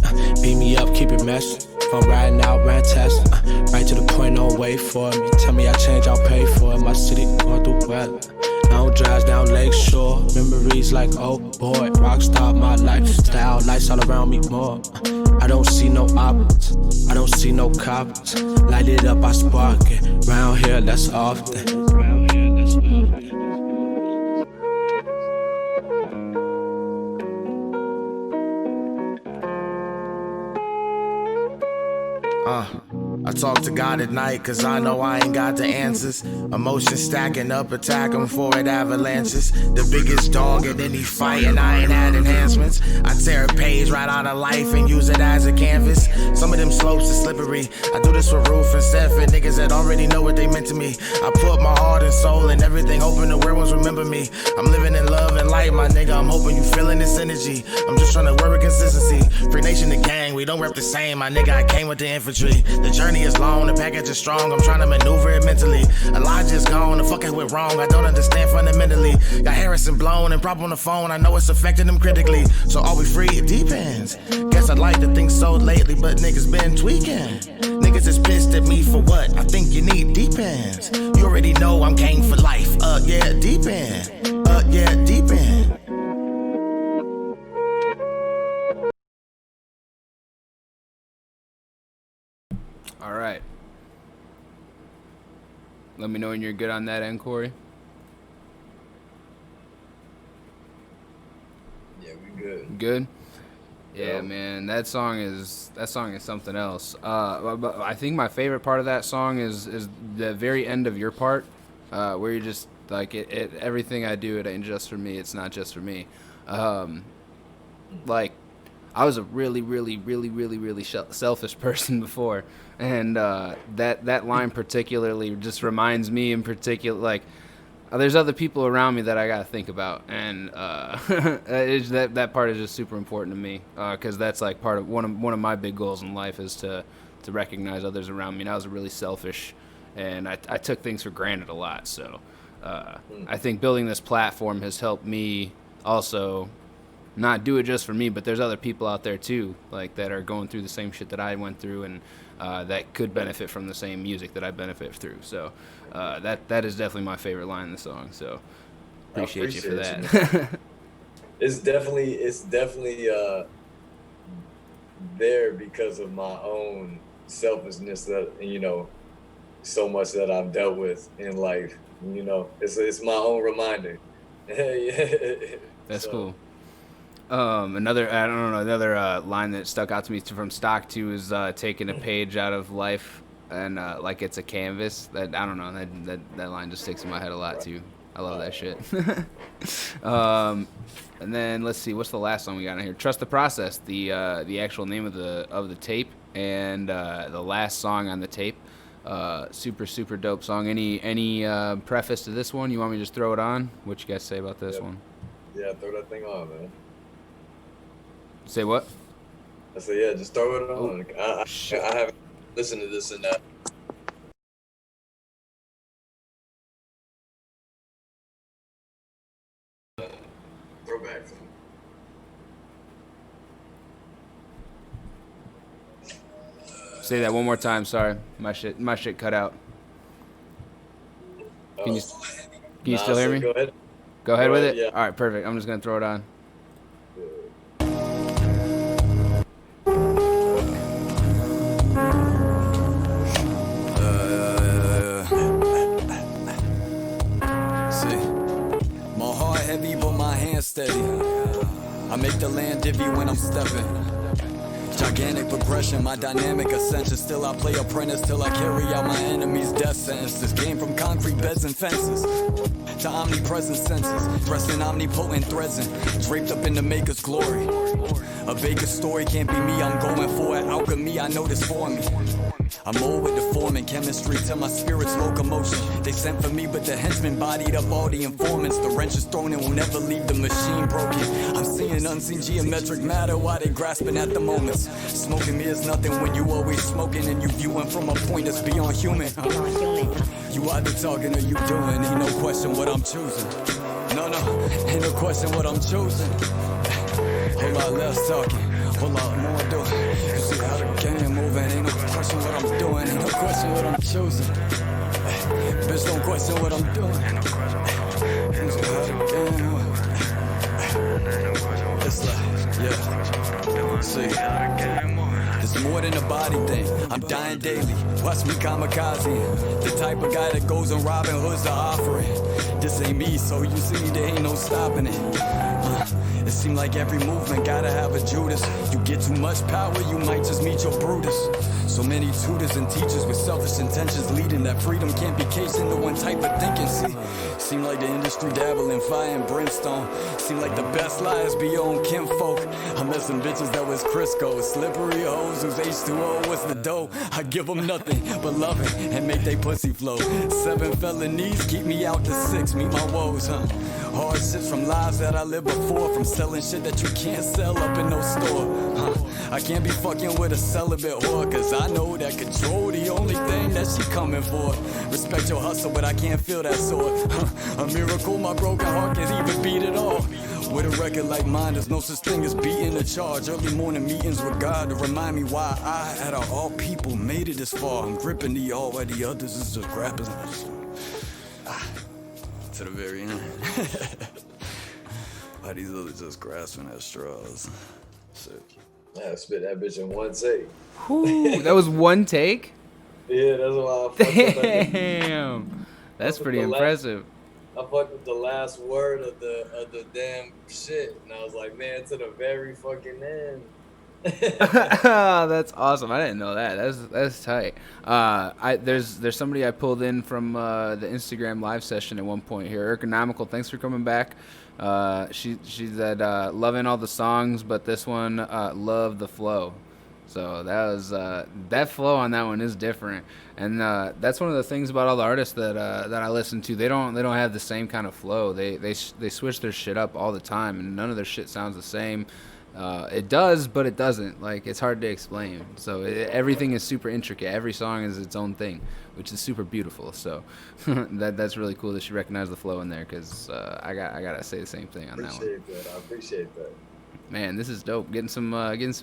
Beat me up, keep it messy. If I'm riding out, ran test. Right to the point, don't wait for me. Tell me I change, I'll pay for it. My city going through weather. Long drives down Lakeshore. Memories like, oh boy, rockstar my lifestyle. Lights all around me more. I don't see no options. I don't see no coppers. Light it up, I spark it. Round here, that's often. I talk to God at night, cause I know I ain't got the answers. Emotions stacking up, attack him for it avalanches. The biggest dog at any fight, and I ain't had enhancements. I tear a page right out of life and use it as a canvas. Some of them slopes are slippery. I do this for Roof and Seth and niggas that already know what they meant to me. I put my heart and soul and everything open to where ones remember me. I'm living in love and light, my nigga. I'm hoping you feeling this energy. I'm just trying to work with consistency. Free Nation, the gang, we don't rep the same, my nigga. I came with the infantry. The journey is long, the package is strong. I'm trying to maneuver it mentally. Elijah's gone, the fuck I went wrong. I don't understand fundamentally. Got Harrison blown and prop on the phone. I know it's affecting them critically. So are we free? It depends. Guess I'd like to think so lately, but niggas been tweaking. Niggas is pissed at me for what? I think you need depends. You already know I'm game for life. Yeah, deep in. Yeah, deep in. All right. Let me know when you're good on that end, Cory. Yeah, we good. Good? Yeah, man, that song is something else. But I think my favorite part of that song is the very end of your part, where you're just like, everything I do, it ain't just for me. It's not just for me. Like, I was a really, really, really, really, really selfish person before, and that line particularly just reminds me in particular, like, there's other people around me that I gotta think about, and that part is just super important to me, because that's like part of one of my big goals in life is to recognize others around me. And I was really selfish, and I took things for granted a lot. So I think building this platform has helped me also not do it just for me, but there's other people out there too, like that are going through the same shit that I went through, and that could benefit from the same music that I benefit through. So that is definitely my favorite line in the song. So appreciate you for that. It's definitely there because of my own selfishness, that, you know, so much that I've dealt with in life. You know, it's my own reminder. That's cool. Another line that stuck out to me from Stock 2 is taking a page out of life and like it's a canvas. That, I don't know, that line just sticks in my head a lot too. I love that shit. And then let's see, what's the last song we got on here? Trust the Process, the actual name of the tape, and the last song on the tape. Super dope song. Any preface to this one? You want me to just throw it on? What you guys say about this one? Yeah, throw that thing on, man. Say what? I said, yeah, just throw it on. Oh, I haven't listened to this in that. Throwback. Say that one more time. Sorry, my shit cut out. Can you still hear me? Go ahead. Go ahead with it. Yeah. All right, perfect. I'm just gonna throw it on. Steady. I make the land divvy when I'm stepping. Gigantic progression, my dynamic ascension. Still I play apprentice till I carry out my enemy's death sentences. Game from concrete beds and fences to omnipresent senses, dressed in omnipotent threads and draped up in the maker's glory. A baker's story can't be me, I'm going for it. Alchemy, I know this for me. I'm old with the form and chemistry till my spirit's locomotion. They sent for me, but the henchmen bodied up all the informants. The wrench is thrown and will never leave the machine broken. I'm seeing unseen geometric matter while they grasping at the moments. Smoking me is nothing when you always smoking and you viewing from a point that's beyond human. You either talking or you doing. Ain't no question what I'm choosing. No, ain't no question what I'm choosing. Whole lot less talking, whole lot more doing. You see how the game moving. Ain't no question what I'm doing. Ain't no question what I'm choosing. Bitch, don't question what I'm doing. You see how the game moving. It's like, yeah. See, it's more than a body thing. I'm dying daily. Watch me kamikaze. The type of guy that goes on Robin Hood's the offering. This ain't me, so you see there ain't no stopping it. It seemed like every movement gotta have a Judas. You get too much power, you might just meet your Brutus. So many tutors and teachers with selfish intentions leading that freedom can't be cased into one type of thinking. See, seem like the industry dabble in fire and brimstone. Seem like the best lies be your own kinfolk. I met some bitches that was Crisco, slippery hoes whose H2O was the dough. I give them nothing but love it and make they pussy flow. 7 felonies keep me out to 6, meet my woes, huh? Hardships from lives that I lived before, from selling shit that you can't sell up in no store, huh? I can't be fucking with a celibate whore, cause I know that control the only thing that she coming for. Respect your hustle, but I can't feel that sword, huh? A miracle my broken heart can even beat it all. With a record like mine, there's no such thing as beating a charge. Early morning meetings with God to remind me why I, out of all people, made it this far. I'm gripping the all while the others is just grabbing to the very end. Why these others just grasping at straws? Shit. Yeah, I spit that bitch in one take. Whew, that was one take? Yeah, that's why I fucked up that. Damn. That's pretty impressive. I fucked with the last word of the damn shit, and I was like, man, to the very fucking end. That's awesome. I didn't know that. That's tight. There's somebody I pulled in from the Instagram live session at one point here. Ergonomical, thanks for coming back. She said loving all the songs, but this one love the flow. So that was that flow on that one is different, and that's one of the things about all the artists that I listen to. They don't have the same kind of flow. They switch their shit up all the time, and none of their shit sounds the same. It does, but it doesn't. Like, it's hard to explain. So everything is super intricate. Every song is its own thing, which is super beautiful. So that's really cool that she recognized the flow in there, because I gotta say the same thing on that one. I appreciate that. Man, this is dope. Getting some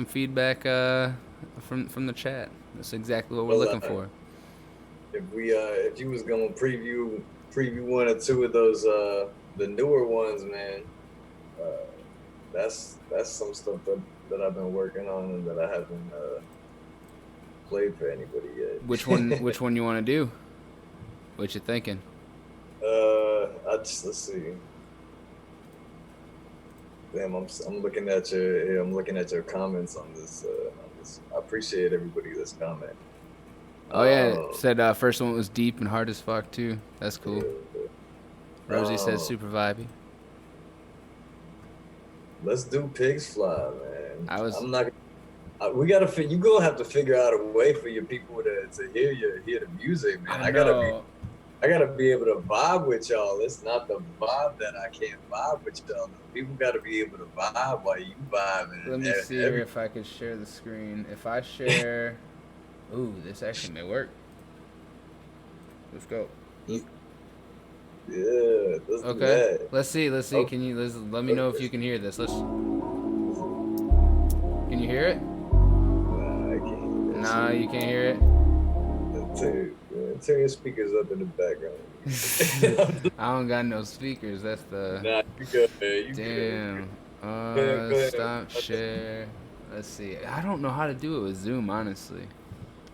feedback from the chat. That's exactly what we're looking for. If you was gonna preview one or two of those the newer ones, man, that's some stuff that I've been working on and that I haven't played for anybody yet. Which one you want to do? What you thinking? Let's see. Damn, I'm looking at your comments on this. I appreciate everybody that's comment. Oh yeah, said first one was deep and hard as fuck too. That's cool. Rosie says super vibey. Let's do Pigs Fly, man. We gotta. You gonna have to figure out a way for your people to hear the music, man. I gotta be able to vibe with y'all. It's not the vibe that I can't vibe with y'all. People gotta be able to vibe while you vibing. Let me see here if I could share the screen. If I share, ooh, this actually may work. Let's go. Yeah. Let's do that. Let's see. Oh. Can you let me know if you can hear this? Can you hear it? Nah, I can't. Nah, you can't hear it. Turn your speakers up in the background. I don't got no speakers. That's the. Nah, you good, man. You damn. Go ahead. Stop share. Let's see. I don't know how to do it with Zoom, honestly.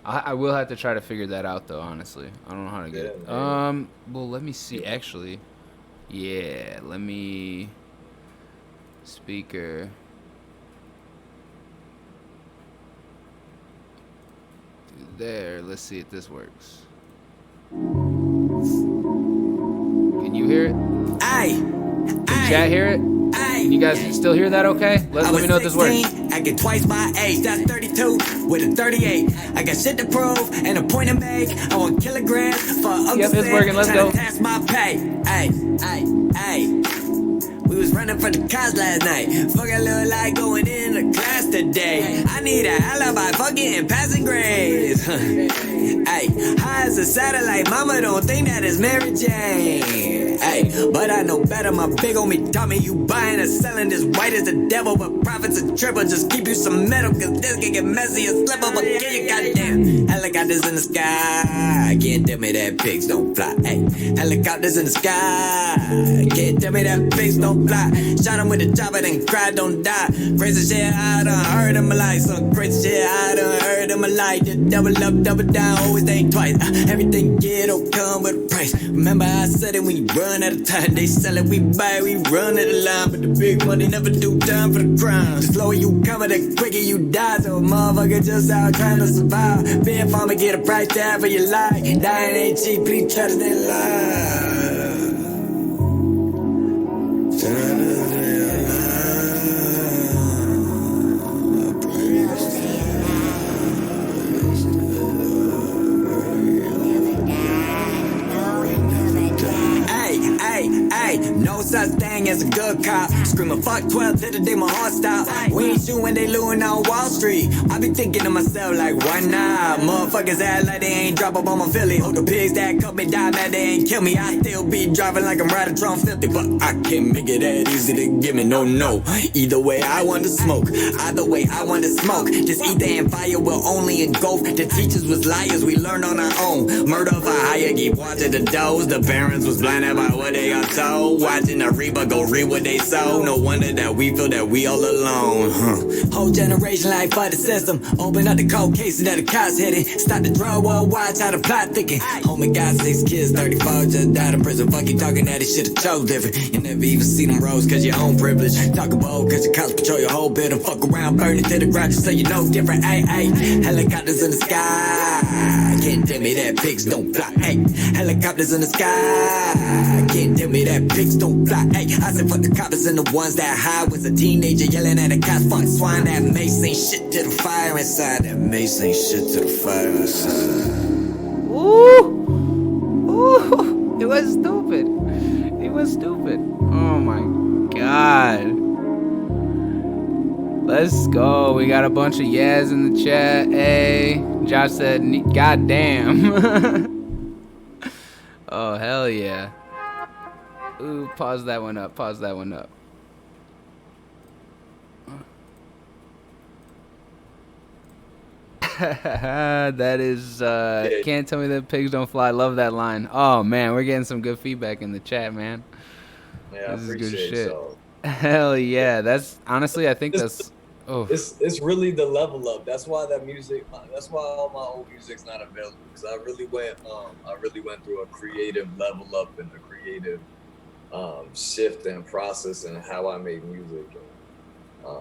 I will have to try to figure that out, though. Honestly, I don't know how to get it. Man. Well, let me see. Actually, yeah. Let me. Speaker. There. Let's see if this works. Can you hear it? Can chat hear it? Can you guys still hear that okay? Let me know if this works. I get twice my age, that's 32 with a 38. I got shit to prove and a point to make. I want kilograms for Uncle Yep, it's working. Let's go. Pass my pay. Ay. We was running for the cars last night. Fuck a little like going in the class today. I need a alibi for getting passing grades. Ay, high as a satellite. Mama don't think that is Mary Jane. Ay, but I know better. My big homie taught me you buying and selling this white as the devil, but profits are triple. Just keep you some metal, cause this can get messy and slip up. But get you goddamn helicopters in the sky. Can't tell me that pigs don't fly. Ay, helicopters in the sky. Can't tell me that pigs don't fly. Shot him with a chopper, then cried, don't die. Crazy shit I done heard in my life. Some crazy shit I done heard right of my life. Just double up, double down, always think twice. Everything get will come with a price. Remember I said it when you run out of time. They sell it, we buy it, we run to the line. But the big money never do time for the crime. The slower you come, the quicker you die. So a motherfucker just out trying to survive. Be a farmer, get a price tag for your life. Dying ain't cheap, please try to stay alive. No such thing as a good cop. Screaming fuck 12 till the day my heart stop. We ain't shooting, they looting on Wall Street. I be thinking to myself like, why not? Motherfuckers act like they ain't drop up on my Philly. Oh, the pigs that cut me down, man, they ain't kill me. I still be driving like I'm riding Trump 50, but I can't make it that easy to give me no. Either way, I want to smoke. Either way, I want to smoke. This ether and fire will only engulf. The teachers was liars, we learned on our own. Murder for hire, keep watching the doors. The parents was blinded by what they got told. Watching the reaper go read what they sow. No wonder that we feel that we all alone. Whole generation like for the system. Open up the cold cases that the cops hitting. Stop the drug war, watch how the plot thicken. Homie got 6 kids, 34 just died in prison. Fuck you talking that this shit is so different. You never even see them roads cause your own privilege. Talk about cause your cops control your whole bit. And fuck around, burn it to the ground just so you know different. Ay, ay. Helicopters in the sky. Can't tell me that pigs don't fly. Ay. Helicopters in the sky. Can't tell me that pigs don't fly. Ay. I said fuck the coppers and the ones that hide. Was a teenager yelling at the cops. Fuck swine. That mace ain't shit to the fire inside. That mace ain't shit to the fire inside. Ooh. Ooh. It was stupid. It was stupid. Oh my god. Let's go. We got a bunch of yes in the chat. Hey, Josh said, God damn. Oh, hell yeah. Ooh, pause that one up. Pause that one up. That is, can't tell me that pigs don't fly. Love that line. Oh, man, we're getting some good feedback in the chat, man. Yeah, this I appreciate is good shit. So. Hell yeah. That's, honestly, I think that's... Oh. It's really the level up. That's why that music. That's why all my old music's not available because I really went through a creative level up and a creative shift and process in how I make music and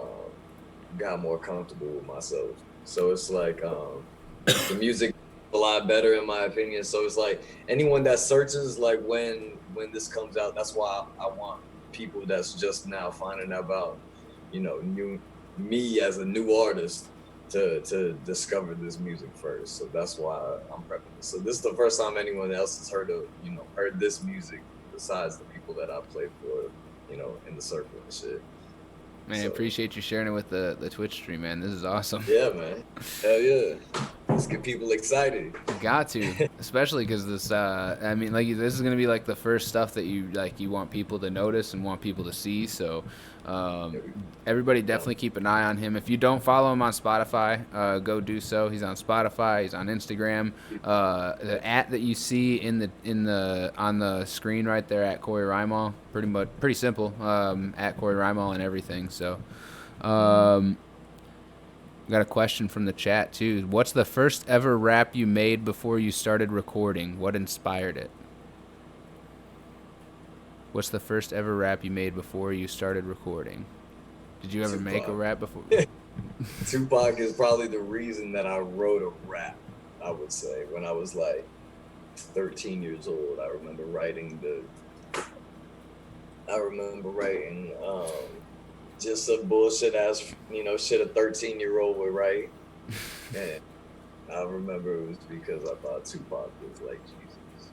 got more comfortable with myself. So it's like the music is a lot better in my opinion. So it's like anyone that searches like when this comes out, that's why I want people that's just now finding out about me as a new artist to discover this music first. So that's why I'm prepping this. So this is the first time anyone else has heard this music besides the people that I play for, in the circle and shit. Man, I appreciate you sharing it with the Twitch stream, man. This is awesome. Yeah, man. Hell yeah. Let's get people excited. Got to, especially because this, I mean, like, this is going to be, like, the first stuff that you want people to notice and want people to see, so everybody definitely keep an eye on him. If you don't follow him on Spotify, go do so. He's on Spotify. He's on Instagram. The @ that you see on the screen right there at Cory Rhymal, pretty simple. At Cory Rhymal and everything. So, got a question from the chat too. What's the first ever rap you made before you started recording? What inspired it? What's the first ever rap you made before you started recording? Did you ever make a rap before? Tupac is probably the reason that I wrote a rap, I would say. When I was like 13 years old, I remember writing just some bullshit ass, shit a 13-year-old would write. And I remember it was because I thought Tupac was like Jesus.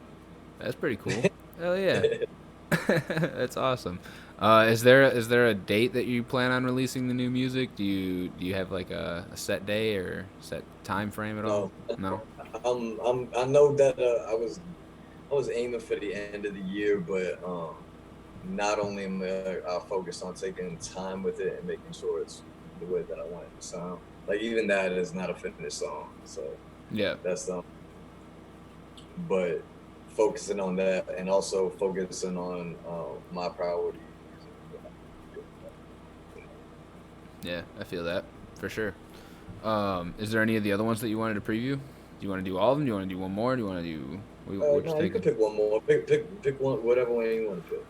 That's pretty cool. Hell yeah. That's awesome. Is there a date that you plan on releasing the new music? Do you have like a set day or set time frame at all? No. I know that I was aiming for the end of the year, but not only am I focused on taking time with it and making sure it's the way that I want it to sound. Like even that is not a finished song, so yeah, that's but focusing on that and also focusing on my priorities. Yeah, I feel that for sure. Is there any of the other ones that you wanted to preview? Do you want to do all of them? Do you want to do one more? Do you want to do? What No, you can pick one more. Pick one, whatever one you want to pick.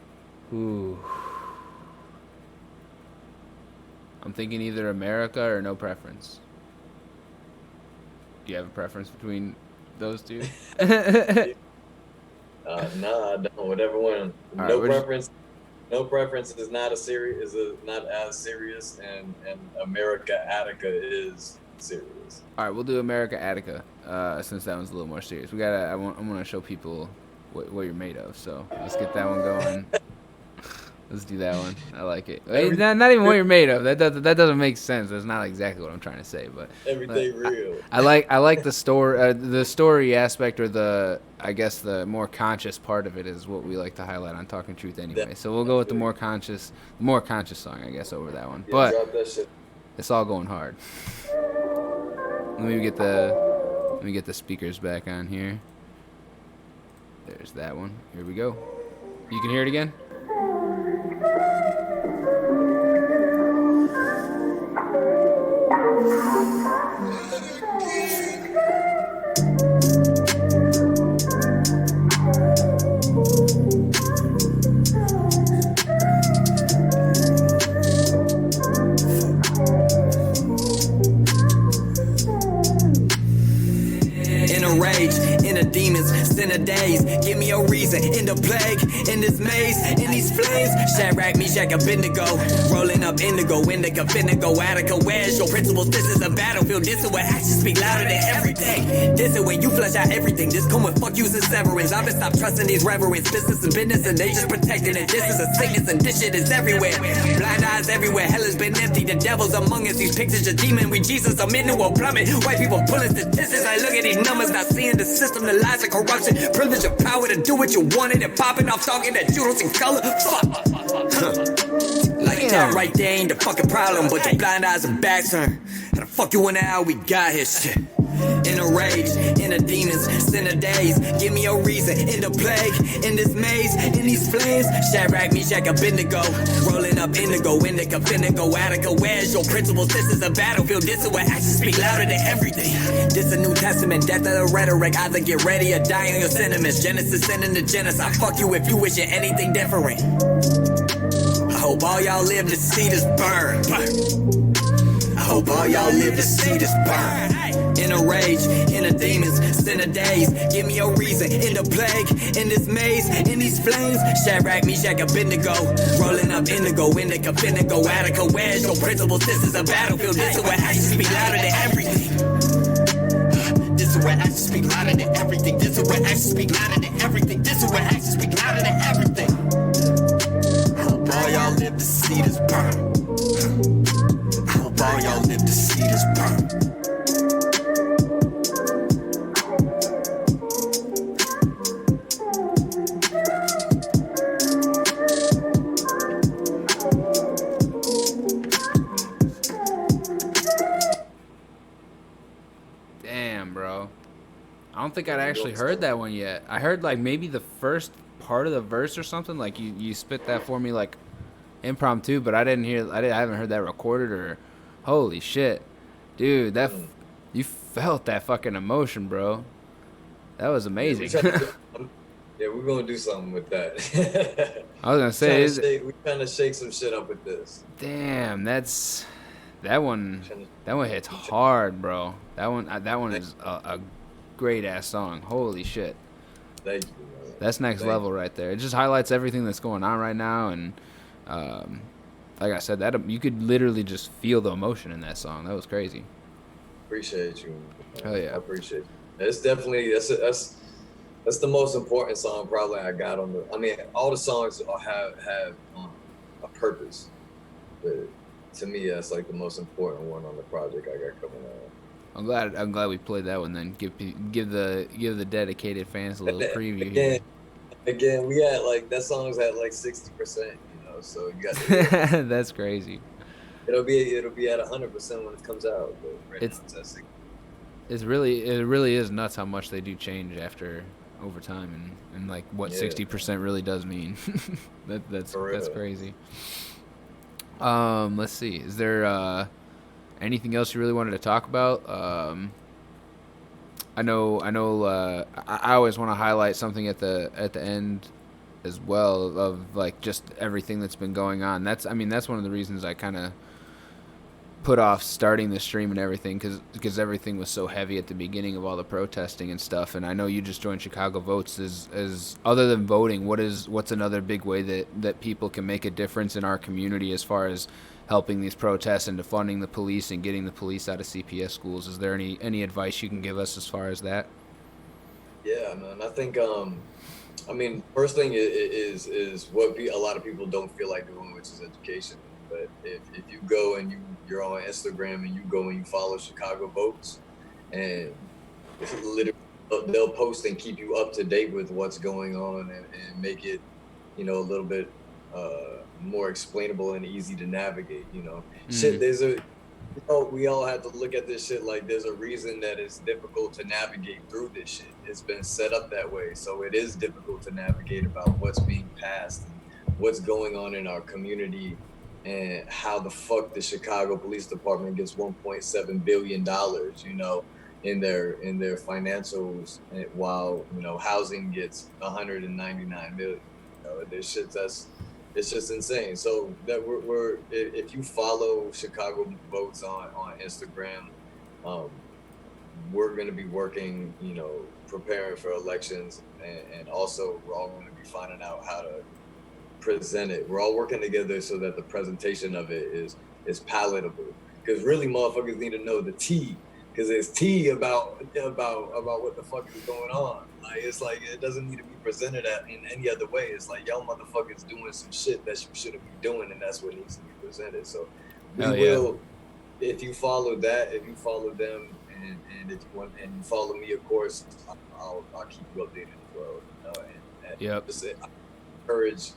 Ooh. I'm thinking either America or No Preference. Do you have a preference between those two? Nah, I don't. Whatever one. All No right, preference. No preference is not not as serious, and America Attica is serious. All right, we'll do America Attica, since that one's a little more serious. I want to show people what you're made of. So let's get that one going. Let's do that one. I like it. Not even what you're made of. That doesn't make sense. That's not exactly what I'm trying to say. But everything real. I like the story aspect, or the more conscious part of it is what we like to highlight on Talkin' Truth anyway. So we'll go with the more conscious song, I guess, over that one. Yeah, but drop that shit. It's all going hard. Let me get the speakers back on here. There's that one. Here we go. You can hear it again? Days, give me a reason in the plague, in this maze, in these flames. Shadrach, Meshach, Abednego, rolling up indigo, indica, finnego, Attica. Where's your principles? This is a battlefield. This is where actions speak louder than everything. This is where you flush out everything. This come with fuck yous and severance. I've been stopped trusting these reverends. Business and business, and they just protecting it. This is a sickness, and this shit is everywhere. Blind eyes everywhere. Hell has been empty. The devil's among us. These pictures of demon. We Jesus, I'm into a plummet. White people pulling statistics. I look at these numbers, not seeing the system, the lies of corruption. Privilege of power to do what you wanted and popping off talking that you don't see color. Fuck. Like that right there ain't the fucking problem, but the blind eyes and backs turn. How the fuck you wonder how we got here? Shit. In a rage, in the demons, sin of days. Give me a reason, in the plague, in this maze, in these flames. Shadrach, Meshach, Abednego, rolling up indigo, indica, finnego, Attica. Where's your principles? This is a battlefield. This is where actions speak louder than everything. This a New Testament, death of the rhetoric. Either get ready or die on your sentiments. Genesis and in the genocide. Fuck you if you wishing anything different. I hope all y'all live to see this burn. I hope all y'all live to see this burn. In a rage, in the demons, sin of days. Give me a reason, in the plague, in this maze, in these flames. Shadrach, Meshach, Abednego, rolling up indigo, indica, finnego, Attica. Where's your principles? This is a battlefield. This is where actions speak louder than everything. This is where actions speak louder than everything. This is where actions speak louder than everything. This is where actions speak louder than everything. I hope all y'all live to see this burn. I hope all y'all live to see this burn. Damn, bro. I don't think I'd actually heard that one yet. I heard like maybe the first part of the verse or something. Like you spit that for me like impromptu, but I haven't heard that recorded or. Holy shit, dude! You felt that fucking emotion, bro. That was amazing. Yeah, we're gonna do something with that. I was gonna say we're trying to shake some shit up with this. Damn, that one hits hard, bro. That one is a great ass song. Holy shit. Thank you, bro. That's next level right there. It just highlights everything that's going on right now, and like I said, that you could literally just feel the emotion in that song. That was crazy. Appreciate you. Hell yeah. I appreciate you. It's definitely that's the most important song probably I got on the. I mean, all the songs have a purpose, but to me, that's like the most important one on the project I got coming out. I'm glad we played that one. Then give the dedicated fans a little preview here. Again, we had like that song's at like 60%. So you got to that's crazy. It'll be at 100% when it comes out. But right now it's at 60. It really is nuts how much they do change over time and like what 60% really does mean. that's crazy. Let's see. Is there anything else you really wanted to talk about? I always want to highlight something at the end as well of like just everything that's been going on. That's one of the reasons I kind of put off starting the stream and everything because everything was so heavy at the beginning of all the protesting and stuff. And I know you just joined Chicago Votes. As other than voting, what's another big way that people can make a difference in our community as far as helping these protests and defunding the police and getting the police out of CPS schools? Is there any advice you can give us as far as that? Yeah, man. I think first thing is what a lot of people don't feel like doing, which is education. But if you go and you're on Instagram and you go and you follow Chicago Votes, and literally they'll post and keep you up to date with what's going on and make it, a little bit more explainable and easy to navigate. Shit. We all have to look at this shit like there's a reason that it's difficult to navigate through this shit. It's been set up that way, so it is difficult to navigate about what's being passed and what's going on in our community. And how the fuck the Chicago Police Department gets $1.7 billion, in their financials, while housing gets 199 million. This shit it's just insane. So that if you follow Chicago Votes on Instagram, we're gonna be working, preparing for elections, and also we're all gonna be finding out how to present it. We're all working together so that the presentation of it is palatable. Because really, motherfuckers need to know the tea. Because there's tea about what the fuck is going on. Like, it's like it doesn't need to be presented in any other way. It's like y'all motherfuckers doing some shit that you shouldn't be doing, and that's what needs to be presented. So we will. If you follow that, if you follow them, and if you want, and you follow me, of course, I'll keep you updated as well. Yep. I encourage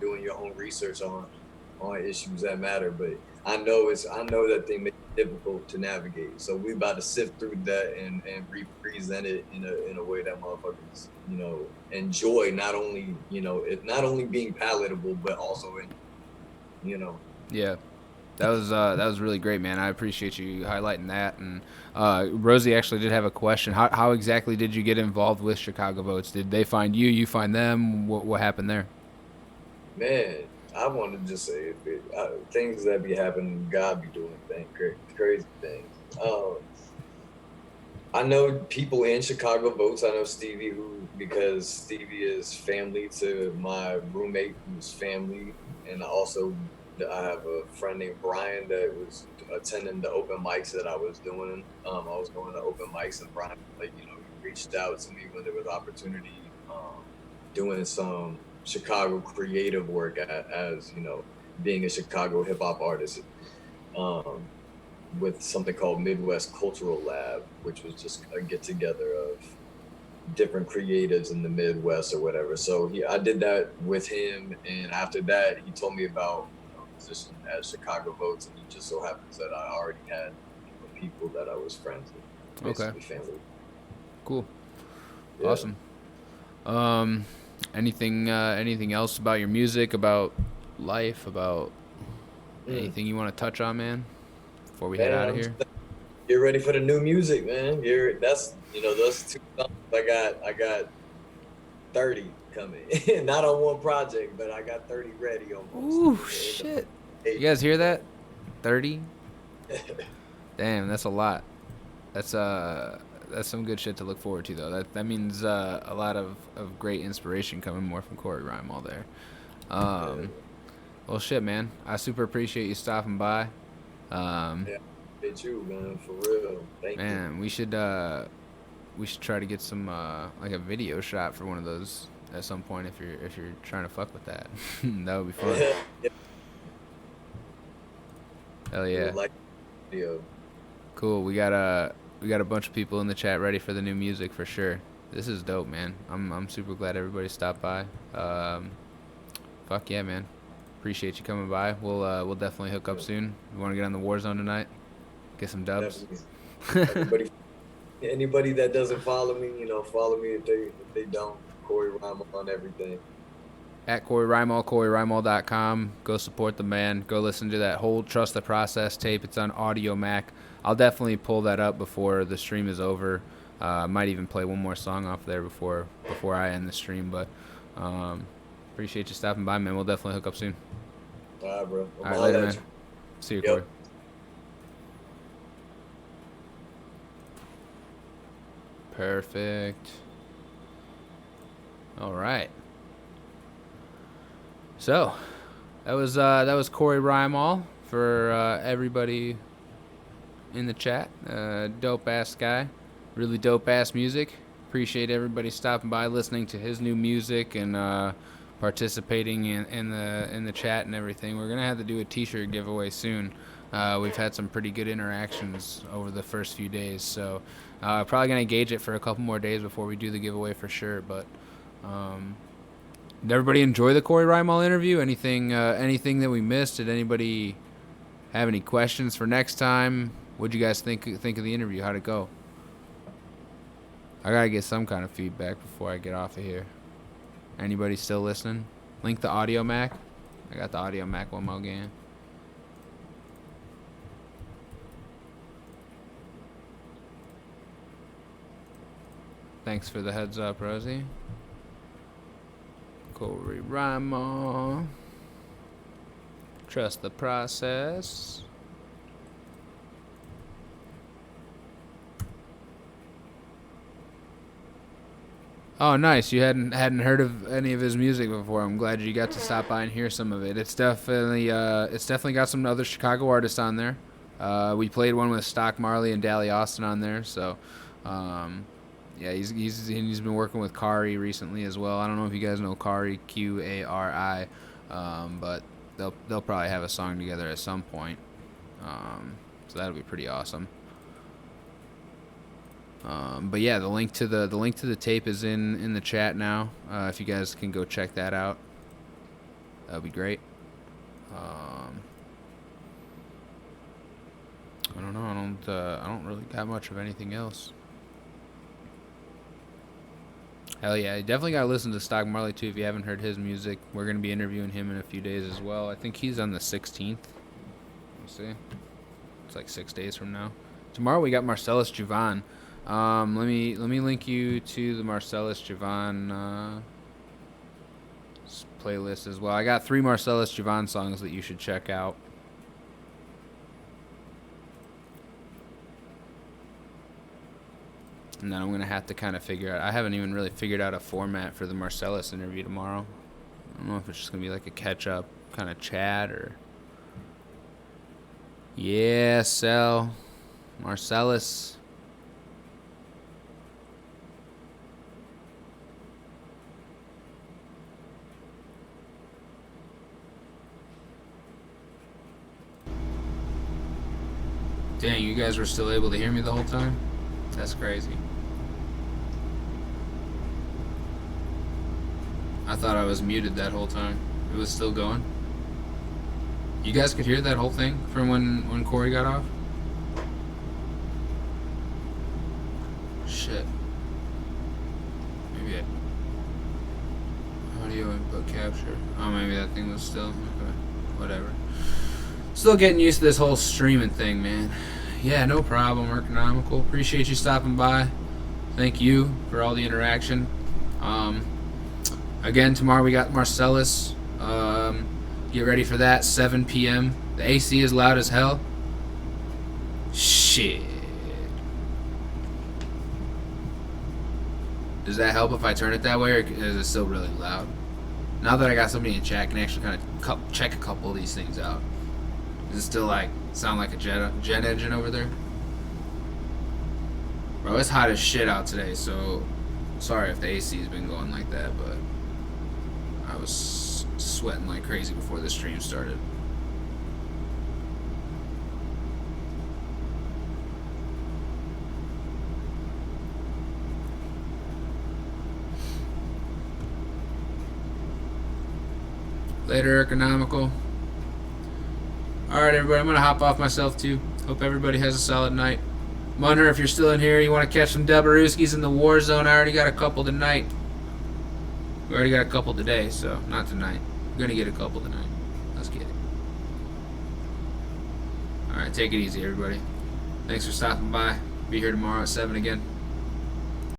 doing your own research on issues that matter, but I know that they make it difficult to navigate, so we about to sift through that and represent it in a way that motherfuckers enjoy, not only not only being palatable but also Yeah, that was really great, man. I appreciate you highlighting that. And Rosie actually did have a question. How exactly did you get involved with Chicago Votes? Did they find you? You find them? What happened there? Man, I want to just say things that be happening, God be doing things, crazy things. I know people in Chicago Votes. I know Stevie, because Stevie is family to my roommate, who's family, and also I have a friend named Brian that was attending the open mics that I was doing. I was going to open mics, and Brian, reached out to me when there was opportunity, doing some Chicago creative work as being a Chicago hip hop artist, with something called Midwest Cultural Lab, which was just a get together of different creatives in the Midwest or whatever. So I did that with him, and after that he told me about a position at Chicago Votes, and it just so happens that I already had people that I was friends with, basically family. Cool. Yeah. Awesome. Anything else about your music, about life, about anything you want to touch on, man, before we head out of here? Get ready for the new music, man. Those 2 songs I got 30 coming. Not on one project, but I got 30 ready almost. Ooh, shit. You guys hear that? 30? Damn, that's a lot. That's some good shit to look forward to, though. That means a lot of great inspiration coming more from Cory Rhymal there. Well, shit, man. I super appreciate you stopping by. It's you, man, for real. Thank you. Man, we should try to get some like a video shot for one of those at some point if you're trying to fuck with that. That would be fun. Hell yeah. Like video. Cool. We got a bunch of people in the chat ready for the new music for sure. This is dope, man. I'm super glad everybody stopped by. Fuck yeah, man. Appreciate you coming by. We'll definitely hook up soon. You want to get on the Warzone tonight? Get some dubs. Anybody that doesn't follow me, follow me. If they don't, Cory Rhymal on everything. at Cory Rhymal, CoryRhymal.com. Go support the man. Go listen to that whole Trust the Process tape. It's on Audio Mac. I'll definitely pull that up before the stream is over. Might even play one more song off there before I end the stream. But appreciate you stopping by, man. We'll definitely hook up soon. All right, bro. All right, later, man. See you, Cory. Perfect. All right. So, that was Cory Rhymal for everybody in the chat. Dope ass guy, really dope ass music. Appreciate everybody stopping by, listening to his new music, and participating in the chat and everything. We're gonna have to do a T-shirt giveaway soon. We've had some pretty good interactions over the first few days, so probably gonna gauge it for a couple more days before we do the giveaway for sure. But did everybody enjoy the Cory Rhymal interview? Anything that we missed? Did anybody have any questions for next time? What'd you guys think of the interview? How'd it go? I gotta get some kind of feedback before I get off of here. Anybody still listening? Link the Audio Mac. I got the Audio Mac one more again. Thanks for the heads up, Rosie. Cory Rhymal. Trust the process. Oh, nice. You hadn't heard of any of his music before. I'm glad you got to stop by and hear some of it. It's definitely got some other Chicago artists on there. We played one with Stock Marley and Dally Austin on there. So, yeah, he's been working with Cory recently as well. I don't know if you guys know Cory, Qari, but they'll probably have a song together at some point. So that'll be pretty awesome. But yeah, the link to the tape is in the chat now. If you guys can go check that out, that'd be great. I don't know. I don't really got much of anything else. Hell yeah, you definitely gotta listen to Stock Marley too if you haven't heard his music. We're gonna be interviewing him in a few days as well. I think he's on the 16th. Let's see. It's like 6 days from now. Tomorrow we got Marcellus Javan. Let me link you to the Marcellus Javan playlist as well. I got 3 Marcellus Javan songs that you should check out. And then I'm gonna have to kind of figure out. I haven't even really figured out a format for the Marcellus interview tomorrow. I don't know if it's just gonna be like a catch-up kind of chat or. Yeah, Sel, Marcellus. Dang, you guys were still able to hear me the whole time? That's crazy. I thought I was muted that whole time. It was still going. You guys could hear that whole thing from when Cory got off? Shit. Maybe audio input capture. Oh, maybe that thing was still. Okay. Whatever. Still getting used to this whole streaming thing, man. Yeah, no problem, Economical. Appreciate you stopping by. Thank you for all the interaction. Again, tomorrow we got Marcellus. Get ready for that, 7 p.m. The AC is loud as hell. Shit. Does that help if I turn it that way, or is it still really loud? Now that I got somebody in chat, I can actually kind of check a couple of these things out. Does it still sound like a jet engine over there? Bro, it's hot as shit out today, so sorry if the AC's been going like that, but I was sweating like crazy before the stream started. Later, Economical. Alright, everybody, I'm going to hop off myself, too. Hope everybody has a solid night. Munner, if you're still in here, you want to catch some Debarooskis in the war zone, I already got a couple tonight. We already got a couple today, so not tonight. We're gonna get a couple tonight. Let's get it. Alright, take it easy, everybody. Thanks for stopping by. Be here tomorrow at 7 again.